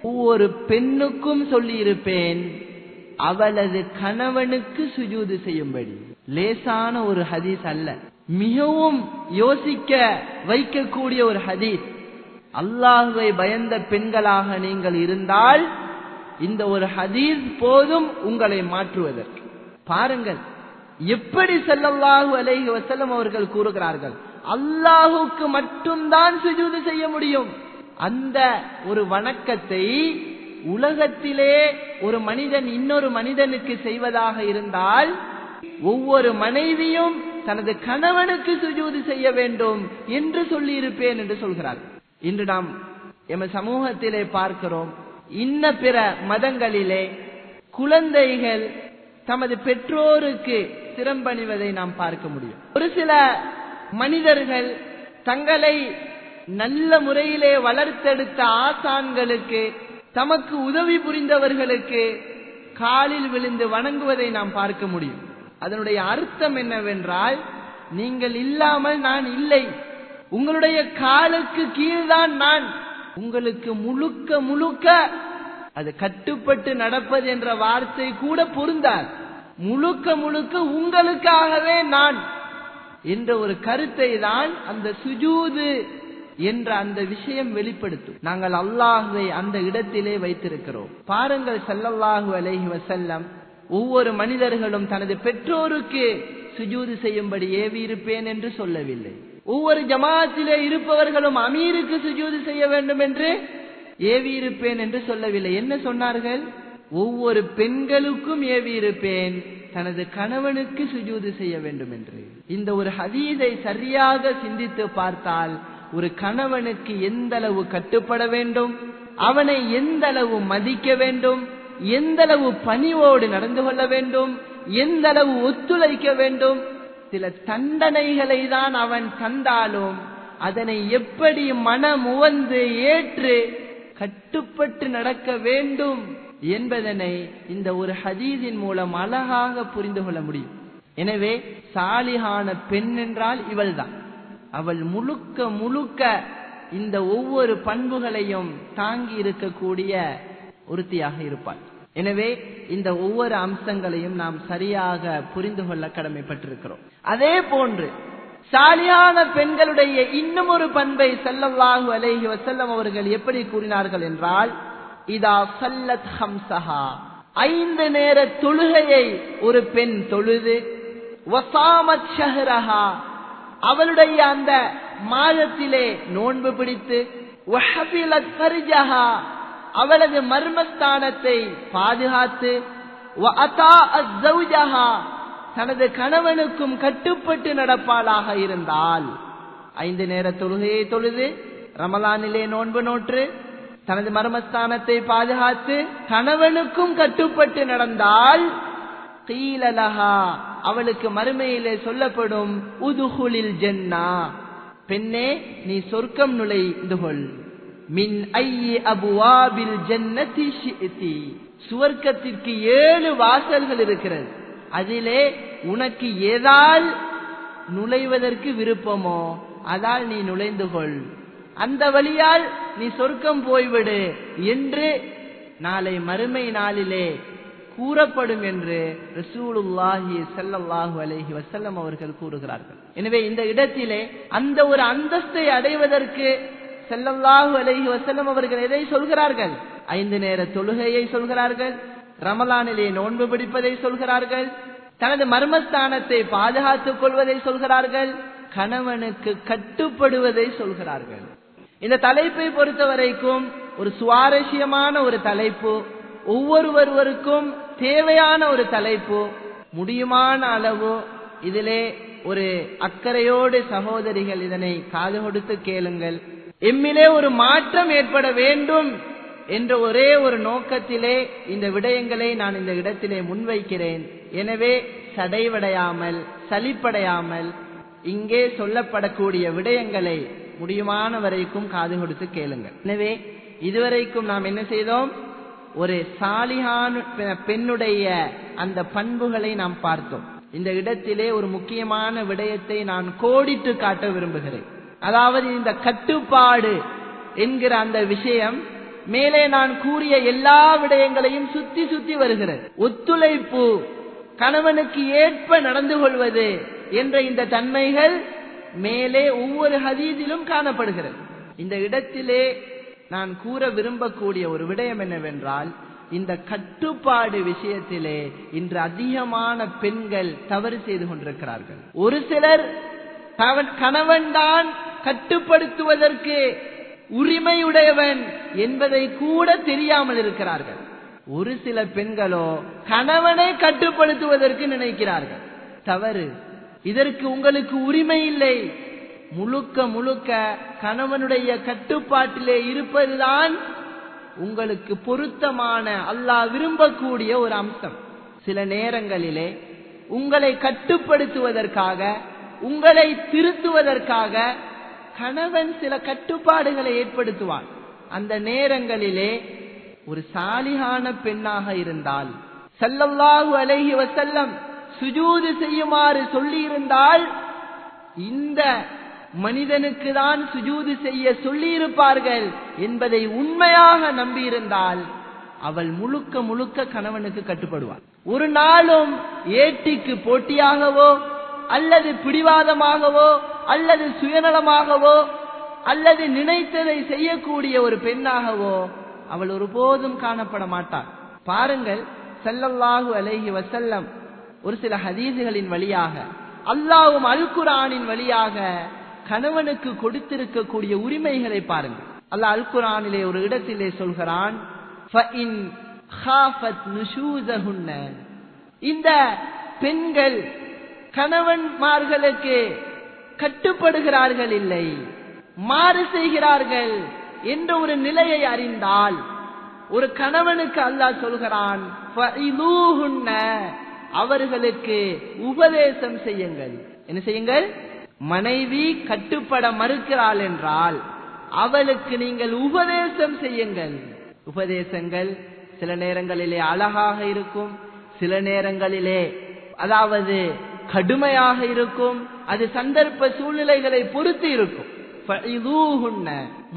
ஒவ்வொரு பெண்ணுக்கும் சொல்லி இருப்பேன் அவளது கணவனுக்கு சுஜூது செய்யும்படி. லேசான ஒரு ஹதீஸ் அல்ல, மிகவும் யோசிக்க வைக்கக்கூடிய ஒரு ஹதீஸ். அல்லாஹ்வை பயந்த பெண்களாக நீங்கள் இருந்தால் இந்த ஒரு ஹதீஸ் போதும் உங்களை மாற்றுவதற்கு. பாருங்கள் எப்படி ஸல்லல்லாஹு அலைஹி வஸல்லம் அவர்கள் கூறுகிறார்கள், அல்லாஹுக்கு மட்டும்தான் சுஜூது செய்ய முடியும். அந்த ஒரு வணக்கத்தை உலகத்திலே ஒரு மனிதன் இன்னொரு மனிதனுக்கு செய்வதாக இருந்தால் ஒவ்வொரு மனைவியும் தனது கணவனுக்கு சுஜூது செய்ய வேண்டும் என்று சொல்லி இருப்பேன் என்று சொல்கிறார். இன்று நாம் எமது சமூகத்திலே பார்க்கிறோம், இன்ன பிற மதங்களிலே குழந்தைகள் தமது பெற்றோருக்கு சிரம்பணிவதை நாம் பார்க்க முடியும். ஒரு சில மனிதர்கள் தங்களை நல்ல முறையிலே வளர்த்தெடுத்த ஆசான்களுக்கு, தமக்கு உதவி புரிந்தவர்களுக்கு காலில் விழுந்து வணங்குவதை நாம் பார்க்க முடியும். அதனுடைய அர்த்தம் என்னவென்றால், நீங்கள் இல்லாமல் நான் இல்லை, உங்களுடைய காலுக்கு கீழ்தான் நான், உங்களுக்கு முழுக்க முழுக்க அது கட்டுப்பட்டு நடப்பது என்ற வார்த்தை கூட பொருந்தார், முழுக்க முழுக்க உங்களுக்காகவே நான் என்ற ஒரு கருத்தை தான் அந்த சுஜூது என்ற அந்த விஷயம் வெளிப்படுத்தும். நாங்கள் அல்லாஹ்வை அந்த இடத்திலே வைத்திருக்கிறோம். பாருங்கள், ஸல்லல்லாஹு அலைஹி வஸல்லம் ஒவ்வொரு மனிதர்களும் தனது பெற்றோருக்கு சுஜூது செய்யும்படி ஏவி இருப்பேன் என்று சொல்லவில்லை. ஒவ்வொரு ஜமாத்திலே இருப்பவர்களும் அமீருக்கு சுஜூது செய்ய வேண்டும் என்று ஏவி இருப்பேன் என்று சொல்லவில்லை. என்ன சொன்னார்கள்? ஒவ்வொரு பெண்களுக்கும் ஏவி இருப்பேன் தனது கணவனுக்கு சுஜூது செய்ய வேண்டும் என்று. இந்த ஒரு ஹதீஸை சரியாக சிந்தித்து பார்த்தால் ஒரு கணவனுக்கு எந்த அளவு கட்டுப்பட வேண்டும், அவனை எந்த அளவு மதிக்க வேண்டும், எந்த அளவு பணிவோடு நடந்து கொள்ள வேண்டும், எந்த அளவு ஒத்துழைக்க வேண்டும். சில தண்டனைகளை தான் அவன் தந்தாலும் அதனை எப்படி மனமுவந்து ஏற்று கட்டுப்பட்டு நடக்க வேண்டும் என்பதனை இந்த ஒரு ஹதீஸின் மூலம் அழகாக புரிந்து கொள்ள முடியும். எனவே சாலிஹான பெண் என்றால் இவள்தான். அவள் முழுக்க முழுக்க இந்த ஒவ்வொரு பண்புகளையும் தாங்கி இருக்கக்கூடிய ஒருத்தியாக இருப்பாள். எனவே இந்த ஒவ்வொரு அம்சங்களையும் நாம் சரியாக புரிந்து கொள்ள கடமைப்பட்டிருக்கிறோம். அதே போன்று சாலியான பெண்களுடைய இன்னும் ஒரு பண்பை ஸல்லல்லாஹு அலைஹி வஸல்லம் அவர்கள் எப்படி கூறினார்கள் என்றால், இதா ஸல்லத் ஹம்ஸஹா, 5 நேர தொழுகையை ஒரு பெண் தொழுது, வஸாமத் ஷஹ்ரஹா, அவளுடைய அந்த மாதத்திலே நோன்பு பிடித்து, வஹஃபிலத் ஃபர்ஜஹா, அவளது மர்மஸ்தானத்தை பாதுகாத்து, வஅதாஅத் ஸௌஜஹா, தனது கணவனுக்கும் கட்டுப்பட்டு நடப்பாளாக இருந்தால், 5 நேர தொழுகையை தொழுது, ரமலானிலே நோன்பு நோற்று, தனது மர்மஸ்தானத்தை பாதுகாத்து, கணவனுக்கும் கட்டுப்பட்டு நடந்தால், கீல லஹா, அவளுக்கு மறுமையிலே சொல்லப்படும், உதுகுலில் ஜன்னா, பெண்ணே நீ சொர்க்கம் நுழைந்து கொள், மின் ஐயி அபுவாபில் ஜன்னதி ஷிஇதி, சுவர்க்கத்திற்கு 7 வாசல்கள் இருக்கிறது. அதிலே உனக்கு ஏதால் நுழைவதற்கு விருப்பமோ அதால் நீ நுழைந்து கொள், அந்த வழியால் நீ சொர்க்கம் போய்விடு என்று நாளை மறுமை நாளிலே கூறப்படும் என்று ரசூலுல்லாஹி ஸல்லல்லாஹு அலைஹி வஸல்லம் அவர்கள் கூறுகிறார்கள். எனவே இந்த இடத்திலே அந்த ஒரு அந்தஸ்தை அடைவதற்கு ஸல்லல்லாஹு அலைஹி வஸல்லம் அவர்கள் எதை சொல்கிறார்கள்? 5 நேர தொழுகையை சொல்கிறார்கள், ரமலானிலே நோன்பு பிடிப்பதை சொல்கிறார்கள், தனது மர்மஸ்தானத்தை பாதுகாத்துக் கொள்வதை சொல்கிறார்கள், கணவனுக்கு கட்டுப்படுவதை சொல்கிறார்கள். இந்த தலைப்பை பொறுத்த வரைக்கும் ஒரு சுவாரஸ்யமான ஒரு தலைப்பு, ஒவ்வொருவருக்கும் தேவையான ஒரு தலைப்பு. முடியுமான அளவு இதிலே ஒரு அக்கறையோடு சகோதரிகள் இதனை காது கொடுத்து கேளுங்கள். எம்மிலே ஒரு மாற்றம் ஏற்பட வேண்டும் என்ற ஒரே ஒரு நோக்கத்திலே இந்த விடயங்களை நான் இந்த இடத்திலே முன்வைக்கிறேன். எனவே சடைவடையாமல் சலிப்படையாமல் இங்கே சொல்லப்படக்கூடிய விடயங்களை முடியுமான வரைக்கும் காது கொடுத்து கேளுங்கள். எனவே இதுவரைக்கும் நாம் என்ன செய்தோம்? ஒரு சாலிஹான் பெண்ணுடைய அந்த பண்புகளை நாம் பார்த்தோம். இந்த இடத்திலே ஒரு முக்கியமான விடயத்தை நான் கோடிட்டு காட்ட விரும்புகிறேன். அதாவது இந்த கட்டுப்பாடு என்கிற அந்த விஷயம் மேலே நான் கூறிய எல்லா விடயங்களையும் சுத்தி சுத்தி வருகிறது. ஒத்துழைப்பு, கணவனுக்கு ஏற்ப நடந்து கொள்வது என்ற இந்த தன்மைகள் மேலே ஒவ்வொரு ஹதீஸிலும் காணப்படுகிறது. இந்த இடத்திலே நான் கூற விரும்பக்கூடிய ஒரு விடயம் என்னவென்றால், இந்த கட்டுப்பாடு விஷயத்திலே இன்று அதிகமான பெண்கள் தவறு செய்து கொண்டிருக்கிறார்கள். ஒரு சிலர் கணவன் தான் கட்டுப்படுத்துவதற்கு உரிமையுடையவன் என்பதை கூட தெரியாமல் இருக்கிறார்கள். ஒரு சில பெண்களோ கணவனை கட்டுப்படுத்துவதற்கு நினைக்கிறார்கள். தவறு. இதற்கு உங்களுக்கு உரிமை இல்லை. முழுக்க முழுக்க கணவனுடைய கட்டுப்பாட்டிலே இருப்பதுதான் உங்களுக்கு பொருத்தமான, அல்லாஹ் விரும்பக்கூடிய ஒரு அம்சம். சில நேரங்களிலே உங்களை கட்டுப்படுத்துவதற்காக, உங்களை திருத்துவதற்காக கணவன் சில கட்டுப்பாடுகளை ஏற்படுத்துவான். அந்த நேரங்களிலே ஒரு சாலிஹான பெண்ணாக இருந்தால், ஸல்லல்லாஹு அலைஹி வஸல்லம் சுஜூது செய்யுமாறு சொல்லி இருந்தால், இந்த மனிதனுக்கு தான் சுஜூது செய்ய சொல்லி இருப்பார்கள் என்பதை உண்மையாக நம்பியிருந்தால் அவள் முழுக்க முழுக்க கணவனுக்கு கட்டுப்படுவாள். ஒரு நாளும் ஏட்டிக்கு போட்டியாகவோ அல்லது பிடிவாதமாகவோ அல்லது சுயநலமாகவோ அல்லது நினைத்ததை செய்யக்கூடிய ஒரு பெண்ணாகவோ அவள் ஒருபோதும் காணப்பட மாட்டாள். பாருங்கள், ஸல்லல்லாஹு அலைஹி வஸல்லம் ஒரு சில ஹதீஸுகளின் வழியாக, அல்லாஹ்வும் அல் குர்ஆனின் வழியாக கணவனுக்கு கொடுத்திருக்கக்கூடிய உரிமைகளை பாருங்கள். அல்லாஹ் அல் குர்ஆனிலே ஒரு இடத்திலே சொல்கிறான், ஃபஇன் காஃபத் நுஷூஸஹுன்ன, இந்த பெண்கள் கணவன்மார்களுக்கு கட்டுப்படுகிறார்கள் இல்லை, மாறு செய்கிறார்கள் என்ற ஒரு நிலையை அறிந்தால், ஒரு கணவனுக்கு அல்லாஹ் சொல்கிறான், ஃபஇலூஹுன்ன, அவர்களுக்கு உபதேசம் செய்யுங்கள். என்ன செய்யுங்கள்? மனைவி கட்டுப்பட மறுக்கிறாள் என்றால் அவளுக்கு நீங்கள் உபதேசம் செய்யுங்கள். உபதேசங்கள் சில நேரங்களிலே அழகாக இருக்கும், சில நேரங்களிலே அதாவது கடுமையாக இருக்கும். அது சந்தர்ப்ப சூழ்நிலைகளை பொறுத்து இருக்கும்.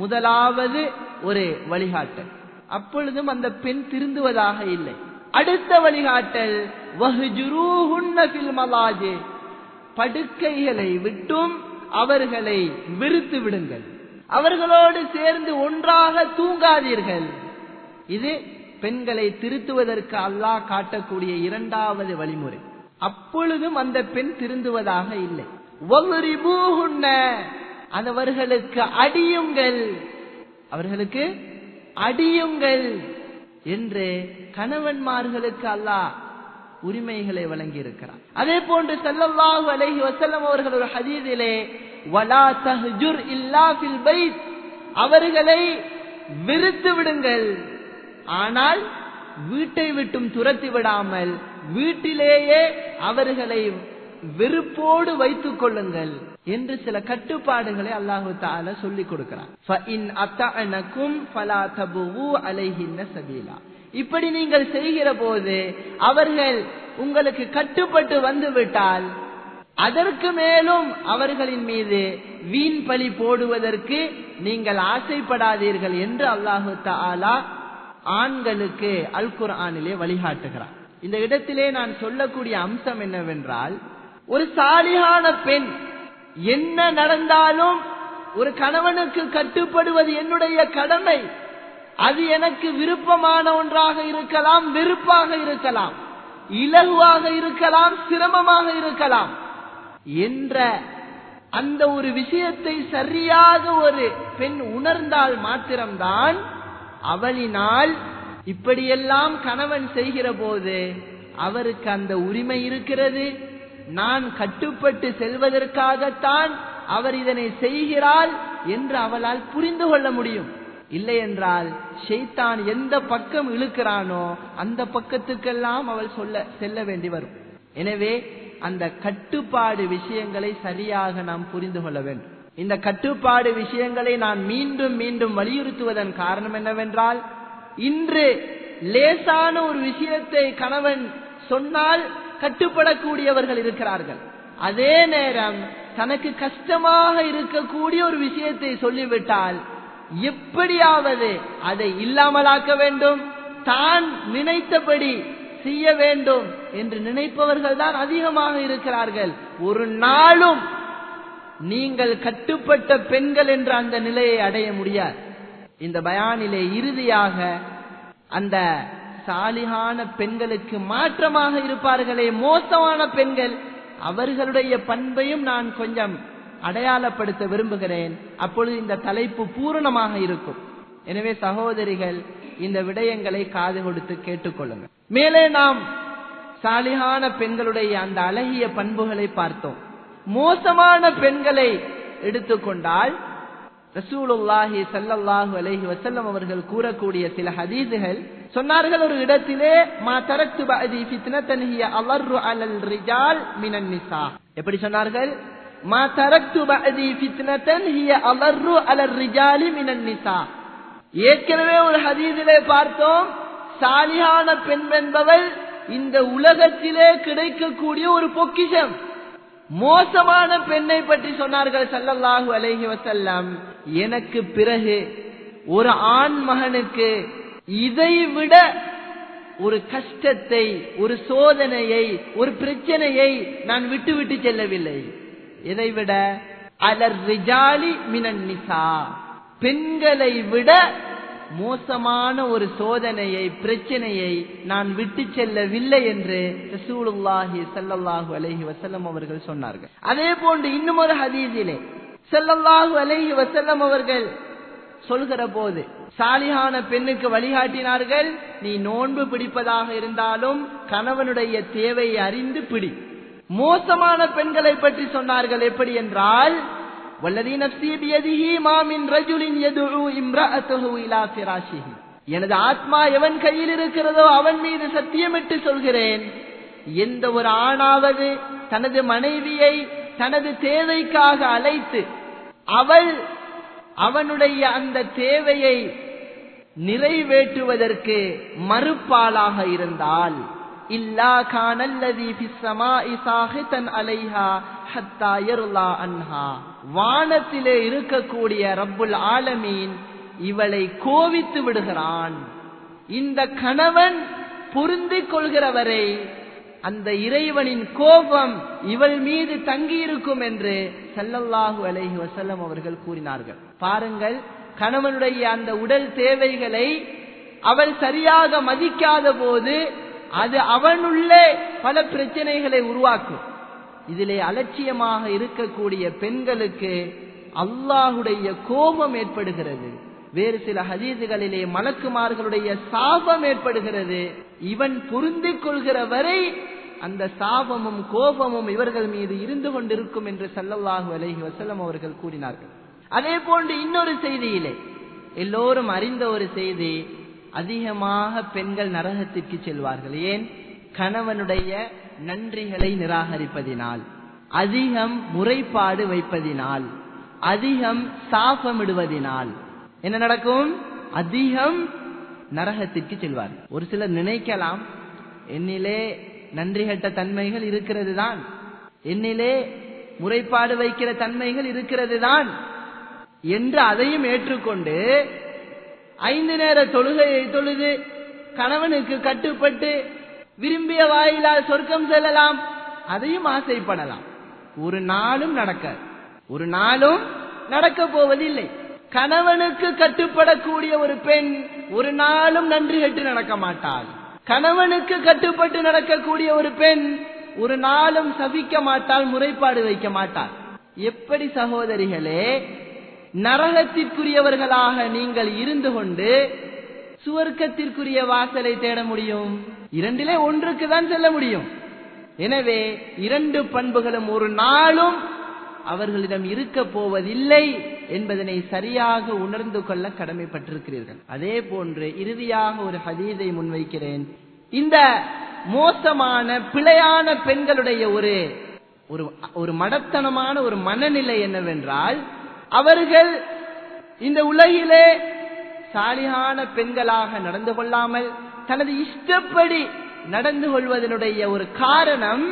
முதலாவது ஒரு வழிகாட்டல். அப்பொழுதும் அந்த பெண் திருந்துவதாக இல்லை. அடுத்த வழிகாட்டல், வஹ்ஜுரூஹுன்ன ஃபில் மலாஜி, படுக்கைகளை விட்டும் அவர்களை வெறுத்து விடுங்கள், அவர்களோடு சேர்ந்து ஒன்றாக தூங்காதீர்கள். இது பெண்களை திருத்துவதற்கு அல்லாஹ் காட்டக்கூடிய இரண்டாவது வழிமுறை. அப்பொழுதும் அந்த பெண் திருந்துவதாக இல்லை. வக்ரிபூஹுன்ன, அவர்களுக்கு அடியுங்கள், அவர்களுக்கு அடியுங்கள் என்று கணவன்மார்களுக்கு அல்லாஹ் உரிமைகளை வழங்கி இருக்கிறார். அதே போன்று ஸல்லல்லாஹு அலைஹி வஸல்லம் அவர்கள் ஒரு ஹதீஸிலே, வலா தஹ்ஜுர் இல்லா ஃபில் பைத், அவர்களை வெறுத்து விடுங்கள், ஆனால் வீட்டை விட்டும் துரத்தி விடாமல் வீட்டிலேயே அவர்களை வெறுப்போடு வைத்துக் கொள்ளுங்கள் என்று சில கட்டுப்பாடுகளை அல்லாஹு தஆலா சொல்லிக் கொடுக்கிறார். இப்படி நீங்கள் செய்கிற போது அவர்கள் உங்களுக்கு கட்டுப்பட்டு வந்துவிட்டால் அதற்கு மேலும் அவர்களின் மீது வீண் பழி போடுவதற்கு நீங்கள் ஆசைப்படாதீர்கள் என்று அல்லாஹு தஆலா ஆண்களுக்கு அல் குர்ஆனிலே வழிகாட்டுகிறார். இந்த இடத்திலே நான் சொல்லக்கூடிய அம்சம் என்னவென்றால், ஒரு சாலிஹான பெண் என்ன நடந்தாலும் ஒரு கணவனுக்கு கட்டுப்படுவது என்னுடைய கடமை, அது எனக்கு விருப்பமான ஒன்றாக இருக்கலாம், வெறுப்பாக இருக்கலாம், இலகுவாக இருக்கலாம், சிரமமாக இருக்கலாம் என்ற அந்த ஒரு விஷயத்தை சரியாக ஒரு பெண் உணர்ந்தால் மாத்திரம்தான் அவளினால் இப்படியெல்லாம் கணவன் செய்கிற போது அவருக்கு அந்த உரிமை இருக்கிறது, நான் கட்டுப்பட்டு செல்வதற்காகத்தான் அவர் இதனை செய்கிறாள் என்று அவளால் புரிந்து கொள்ள முடியும். இல்லை என்றால் ஷைத்தான் எந்த பக்கம் இழுக்கிறானோ அந்த பக்கத்துக்கெல்லாம் அவள் செல்ல வேண்டி வரும். எனவே அந்த கட்டுப்பாடு விஷயங்களை சரியாக நாம் புரிந்து கொள்ள வேண்டும். இந்த கட்டுப்பாடு விஷயங்களை நான் மீண்டும் மீண்டும் வலியுறுத்துவதன் காரணம் என்னவென்றால், இன்று லேசான ஒரு விஷயத்தை கணவன் சொன்னால் கட்டுப்படக்கூடியவர்கள் இருக்கிறார்கள். அதே நேரம் தனக்கு கஷ்டமாக இருக்கக்கூடிய ஒரு விஷயத்தை சொல்லிவிட்டால் எப்படியாவது அதை இல்லாமலாக்க வேண்டும், தான் நினைத்தபடி செய்ய வேண்டும் என்று நினைப்பவர்கள் தான் அதிகமாக இருக்கிறார்கள். ஒரு நாளும் நீங்கள் கட்டுப்பட்ட பெண்கள் என்ற அந்த நிலையை அடைய முடியாது. இந்த பயானிலே இறுதியாக அந்த சாலிஹான பெண்களுக்கு மாற்றமாக இருப்பார்களே மோசமான பெண்கள், அவர்களுடைய பண்பையும் நான் கொஞ்சம் அடையாளப்படுத்த விரும்புகிறேன். அப்பொழுது இந்த தலைப்பு பூரணமாக இருக்கும். எனவே சகோதரிகள், இந்த விடயங்களை காது கொடுத்து கேட்டுக்கொள்ளுங்கள். மேலே நாம் சாலிஹான பெண்களுடைய அந்த அழகிய பண்புகளை பார்த்தோம். மோசமான பெண்களை எடுத்துக்கொண்டால் ரசூலுல்லாஹி ஸல்லல்லாஹு அலைஹி வஸல்லம் அவர்கள் கூறக்கூடிய சில ஹதீஸ்கள் சொன்னார்கள். ஒரு இடத்திலே மா தரக்து பஅதி ஃபித்னத்தன் ஹிய அலர்ரு அலல் ரிஜால் மினன் நிசா. எப்படி சொன்னார்கள்? மா தரக்து பஅதி ஃபித்னத்தன் ஹிய அலர்ரு அலல் ரிஜாலி மினன் நிசா. ஏற்கனவே ஒரு ஹதீஸிலே பார்த்தோம், சாலிஹான பெண் என்பவள் இந்த உலகத்திலே கிடைக்கக்கூடிய ஒரு பொக்கிஷம். மோசமான பெண்ணை பற்றி சொன்னார்கள் ஸல்லல்லாஹு அலைஹி வஸல்லம், எனக்கு பிறகு ஒரு ஆண் மகனுக்கு இதைவிட ஒரு கஷ்டத்தை, ஒரு சோதனையை, ஒரு பிரச்சனையை நான் விட்டு செல்லவில்லை. எதைவிட? அலர் ரிஜாலி மினன் நிசா, பெண்களை விட மோசமான ஒரு சோதனையை, பிரச்சனையை நான் விட்டு செல்லவில்லை என்று ரசூலுல்லாஹி ஸல்லல்லாஹு அலைஹி வஸல்லம் அவர்கள் சொன்னார்கள். அதே போன்று இன்னும் ஒரு ஹதீஸிலே ஸல்லல்லாஹு அலைஹி வஸல்லம் அவர்கள் சொல்கிற போது சாலிஹான பெண்ணுக்கு வழிகாட்டினார்கள், நீ நோன்பு பிடிப்பதாக இருந்தாலும் கணவனுடைய தேவையை அறிந்து பிடி. மோசமான பெண்களை பற்றி சொன்னார்கள். எப்படி என்றால், வல்லதி நஃப்ஸி பியதிஹி மா மின் ரஜுலின் யதுஉ இம்ரஅத்தஹு இலா ஃபிராஷிஹி, எனது ஆத்மா எவன் கையில் இருக்கிறதோ அவன் மீது சத்தியமிட்டு சொல்கிறேன், எந்த ஒரு ஆணாவது தனது மனைவியை தனது தேவைக்காக அழைத்து அவனுடைய அந்த தேவையை நிறைவேற்றுவதற்கு மறுப்பாளாக இருந்தால், இல்லா கானல்லதி ஃபிஸ் ஸமாஇ சாஹிதன் அலைஹா ஹத்தா யர்லா அன்ஹா, வானத்திலே இருக்கக்கூடிய ரப்புல் ஆலமீன் இவளை கோவித்து விடுகிறான். இந்த கணவன் பொருந்திக் கொள்கிறவரை அந்த இறைவனின் கோபம் இவள் மீது தங்கியிருக்கும் என்று ஸல்லல்லாஹு அலைஹி வஸல்லம் அவர்கள் கூறினார்கள். பாருங்கள், கணவனுடைய அந்த உடல் தேவைகளை அவள் சரியாக மதிக்காத போது அது அவனுள்ளே பல பிரச்சனைகளை உருவாக்கும். இதிலே அலட்சியமாக இருக்கக்கூடிய பெண்களுக்கு அல்லாஹுடைய கோபம் ஏற்படுகிறது. வேறு சில ஹதீஸுகளிலே மலக்குமார்களுடைய சாபம் ஏற்படுகிறது. இவன் பொருந்திக் கொள்கிற வரை அந்த சாபமும் கோபமும் இவர்கள் மீது இருந்து கொண்டிருக்கும் என்று ஸல்லல்லாஹு அலைஹி வஸல்லம் அவர்கள் கூறினார்கள். அதே போன்று இன்னொரு செய்தியிலே எல்லோரும் அறிந்த ஒரு செய்தி, அதிகமாக பெண்கள் நரகத்திற்கு செல்வார்கள். ஏன்? கணவனுடைய நன்றிகளை நிராகரிப்பதினால். அதிகம் முறைப்பாடு வைப்பதினால், அதிகம் சாபமிடுவதினால் என்ன நடக்கும்? அதிகம் நரகத்திற்கு செல்வார். ஒரு சிலர் நினைக்கலாம், என்னிலே நன்றி கெட்ட தன்மைகள் இருக்கிறது தான், என்னிலே முறைப்பாடு வைக்கிற தன்மைகள் இருக்கிறது தான் என்று அதையும் ஏற்றுக்கொண்டு 5 நேர தொழுகையை தொழுது கணவனுக்கு கட்டுப்பட்டு விரும்பிய வாயிலால் சொர்க்கம் செல்லலாம், அதையும் ஆசைப்படலாம். ஒரு நாளும் நடக்க போவதில்லை. கணவனுக்கு கட்டுப்படக்கூடிய ஒரு பெண் ஒரு நாளும் நன்றி கெட்டு நடக்க மாட்டாள். கணவனுக்கு கட்டுப்பட்டு நடக்கக்கூடிய ஒரு பெண் ஒரு நாளும் சபிக்க மாட்டாள், முறைப்பாடு வைக்க மாட்டாள். எப்படி சகோதரிகளே நரகத்திற்குரியவர்களாக நீங்கள் இருந்து கொண்டு சுவர்க்கத்திற்குரிய வாசலை தேட முடியும்? இரண்டிலே ஒன்றுக்கு தான் செல்ல முடியும். எனவே 2 பண்புகளும் ஒரு நாளும் அவர்களிடம் இருக்க போவதில்லை என்பதனை சரியாக உணர்ந்து கொள்ள கடமைப்பட்டிருக்கிறீர்கள். அதே போன்று இறுதியாக ஒரு ஹதீஸை முன்வைக்கிறேன். இந்த மோசமான பிழையான பெண்களுடைய ஒரு மடத்தனமான ஒரு மனநிலை என்னவென்றால், அவர்கள் இந்த உலகிலே சாலிகான பெண்களாக நடந்து கொள்ளாமல் தனது இஷ்டப்படி நடந்து கொள்வதனுடைய ஒரு காரணம்,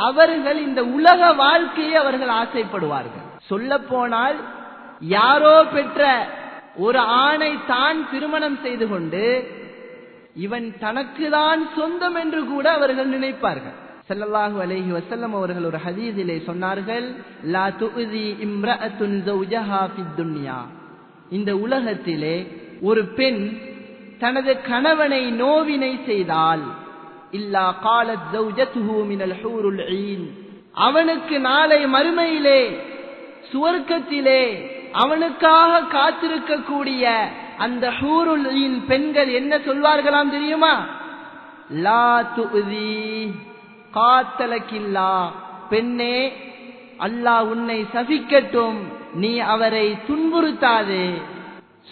அவர்கள் இந்த உலக வாழ்க்கையை அவர்கள் ஆசைப்படுவார்கள். சொல்ல போனால் யாரோ பெற்ற ஒரு ஆணை தான் திருமணம் செய்து கொண்டு இவன் தனக்குதான் சொந்தம் என்று கூட அவர்கள் நினைப்பார்கள். ஸல்லல்லாஹு அலைஹி வஸல்லம் அவர்கள் ஒரு ஹதீஸிலே சொன்னார்கள், லா துஉதி இம்ரஅத்துன் ஸௌஜஹா ஃபித் துன்யா. இந்த உலகத்திலே ஒரு பெண் தனது கணவனை நோவினை செய்தால், இல்லா காலத் ஸௌஜத்துஹு மினல் ஹூருல் ஈன், அவனுக்கு நாளை மறுமையிலே சுவர்க்கத்திலே அவனுக்காக காத்திருக்கக்கூடிய அந்த ஹூருல் ஈன் பெண்கள் என்ன சொல்வார்களாம் தெரியுமா? லா துஉதி காத்தலக்கில்லா, பெண்ணே அல்லாஹ் உன்னை சபிக்கட்டும், நீ அவரை துன்புறுத்தாதே.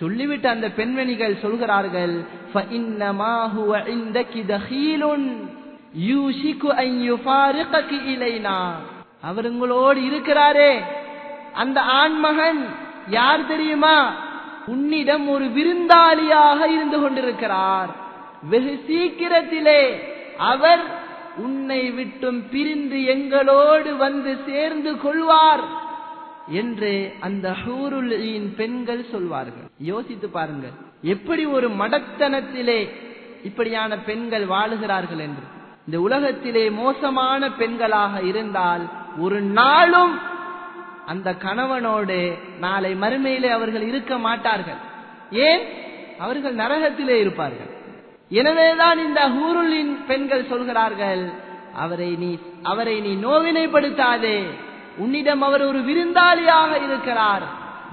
சொல்லிவிட்டு அந்த பெண்மணிகள் சொல்கிறார்கள், فَإِنَّمَا هُوَ عِنْدَكِ دَخِيلٌ يُوشِكُ أَنْ يُفَارِقَكِ إِلَيْنَا. அவர் உங்களோடு இருக்கிறாரே, அந்த ஆண்மகன் யார் தெரியுமா? உன்னிடம் ஒரு விருந்தாளியாக இருந்து கொண்டிருக்கிறார். வெகு சீக்கிரத்திலே அவர் உன்னை விட்டும் பிரிந்து எங்களோடு வந்து சேர்ந்து கொள்வார் என்று அந்த ஹூருல் ஈன் பெண்கள் சொல்வார்கள். யோசித்து பாருங்கள், எப்படி ஒரு மடத்தனத்திலே இப்படியான பெண்கள் வாழுகிறார்கள் என்று. இந்த உலகத்திலே மோசமான பெண்களாக இருந்தால் ஒரு நாளும் அந்த கணவனோடு நாளை மறுமையிலே அவர்கள் இருக்க மாட்டார்கள். ஏன்? அவர்கள் நரகத்திலே இருப்பார்கள். எனவேதான் இந்த ஹூருல் ஈன் பெண்கள் சொல்கிறார்கள், அவரை நீ நோவினைப்படுத்தாதே, உன்னிடம் அவர் ஒரு விருந்தாளியாக இருக்கிறார்,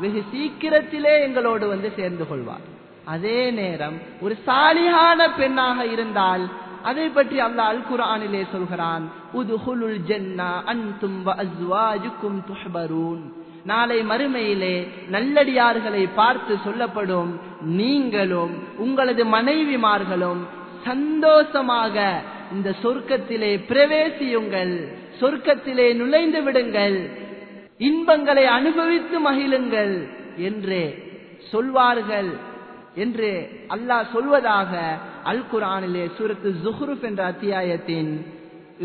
வெகு சீக்கிரத்திலே எங்களோடு வந்து சேர்ந்து கொள்வார். அதே நேரம் ஒரு சாலிஹான பெண்ணாக இருந்தால் அதை பற்றி அல்லாஹ் அல் குர்ஆனிலே சொல்கிறான், உதுஹுலுல் ஜன்னா அன்தும் வ அஸ்வாஜுக்கும் துஹ்பரூன். நாளை மறுமையிலே நல்லடியார்களை பார்த்து சொல்லப்படும், நீங்களும் உங்களது மனைவிமார்களும் சந்தோஷமாக இந்த சொர்க்கத்திலே பிரவேசியுங்கள், சொர்க்கத்திலே நுழைந்து விடுங்கள், இன்பங்களை அனுபவித்து மகிழுங்கள் என்று சொல்வார்கள் என்று அல்லாஹ் சொல்வதாக அல் குர்ஆனிலே சூரத்து ஸுஹ்ருஃப் என்ற அத்தியாயத்தின்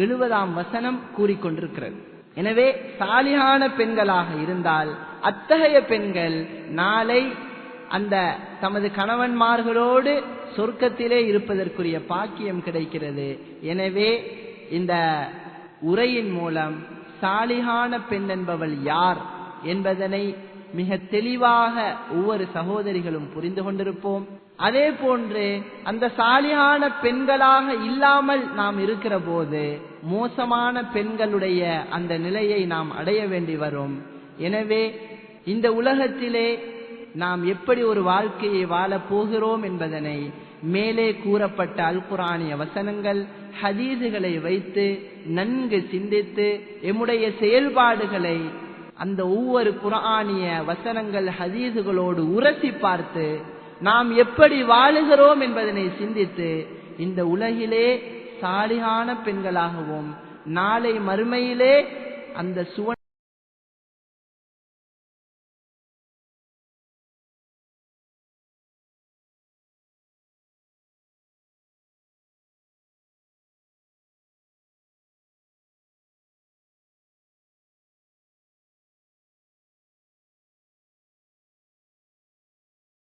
70ஆம் வசனம் கூறிக்கொண்டிருக்கிறது. எனவே சாலிஹான பெண்களாக இருந்தால் அத்தகைய பெண்கள் நாளை அந்த தமது கணவன்மார்களோடு சொர்க்கத்திலே இருப்பதற்குரிய பாக்கியம் கிடைக்கிறது. எனவே இந்த உரையின் மூலம் சாலிஹான பெண் என்பவள் யார் என்பதனை மிக தெளிவாக ஒவ்வொரு சகோதரிகளும் புரிந்து கொண்டிருப்போம். அதே போன்று அந்த சாலிஹான பெண்களாக இல்லாமல் நாம் இருக்கிற போது மோசமான பெண்களுடைய அந்த நிலையை நாம் அடைய வேண்டி வரும். எனவே இந்த உலகத்திலே நாம் எப்படி ஒரு வாழ்க்கையை வாழப் போகிறோம் என்பதனை மேலே கூறப்பட்ட அல் குர்ஆனிய வசனங்கள் ஹதீஸுகளை வைத்து நன்கு சிந்தித்து எம்முடைய செயல்பாடுகளை அந்த ஒவ்வொரு குர்ஆனிய வசனங்கள் ஹதீஸுகளோடு உரசி பார்த்து நாம் எப்படி வாழுகிறோம் என்பதனை சிந்தித்து இந்த உலகிலே சாலிஹான பெண்களாகவும் நாளை மறுமையிலே அந்த சுவன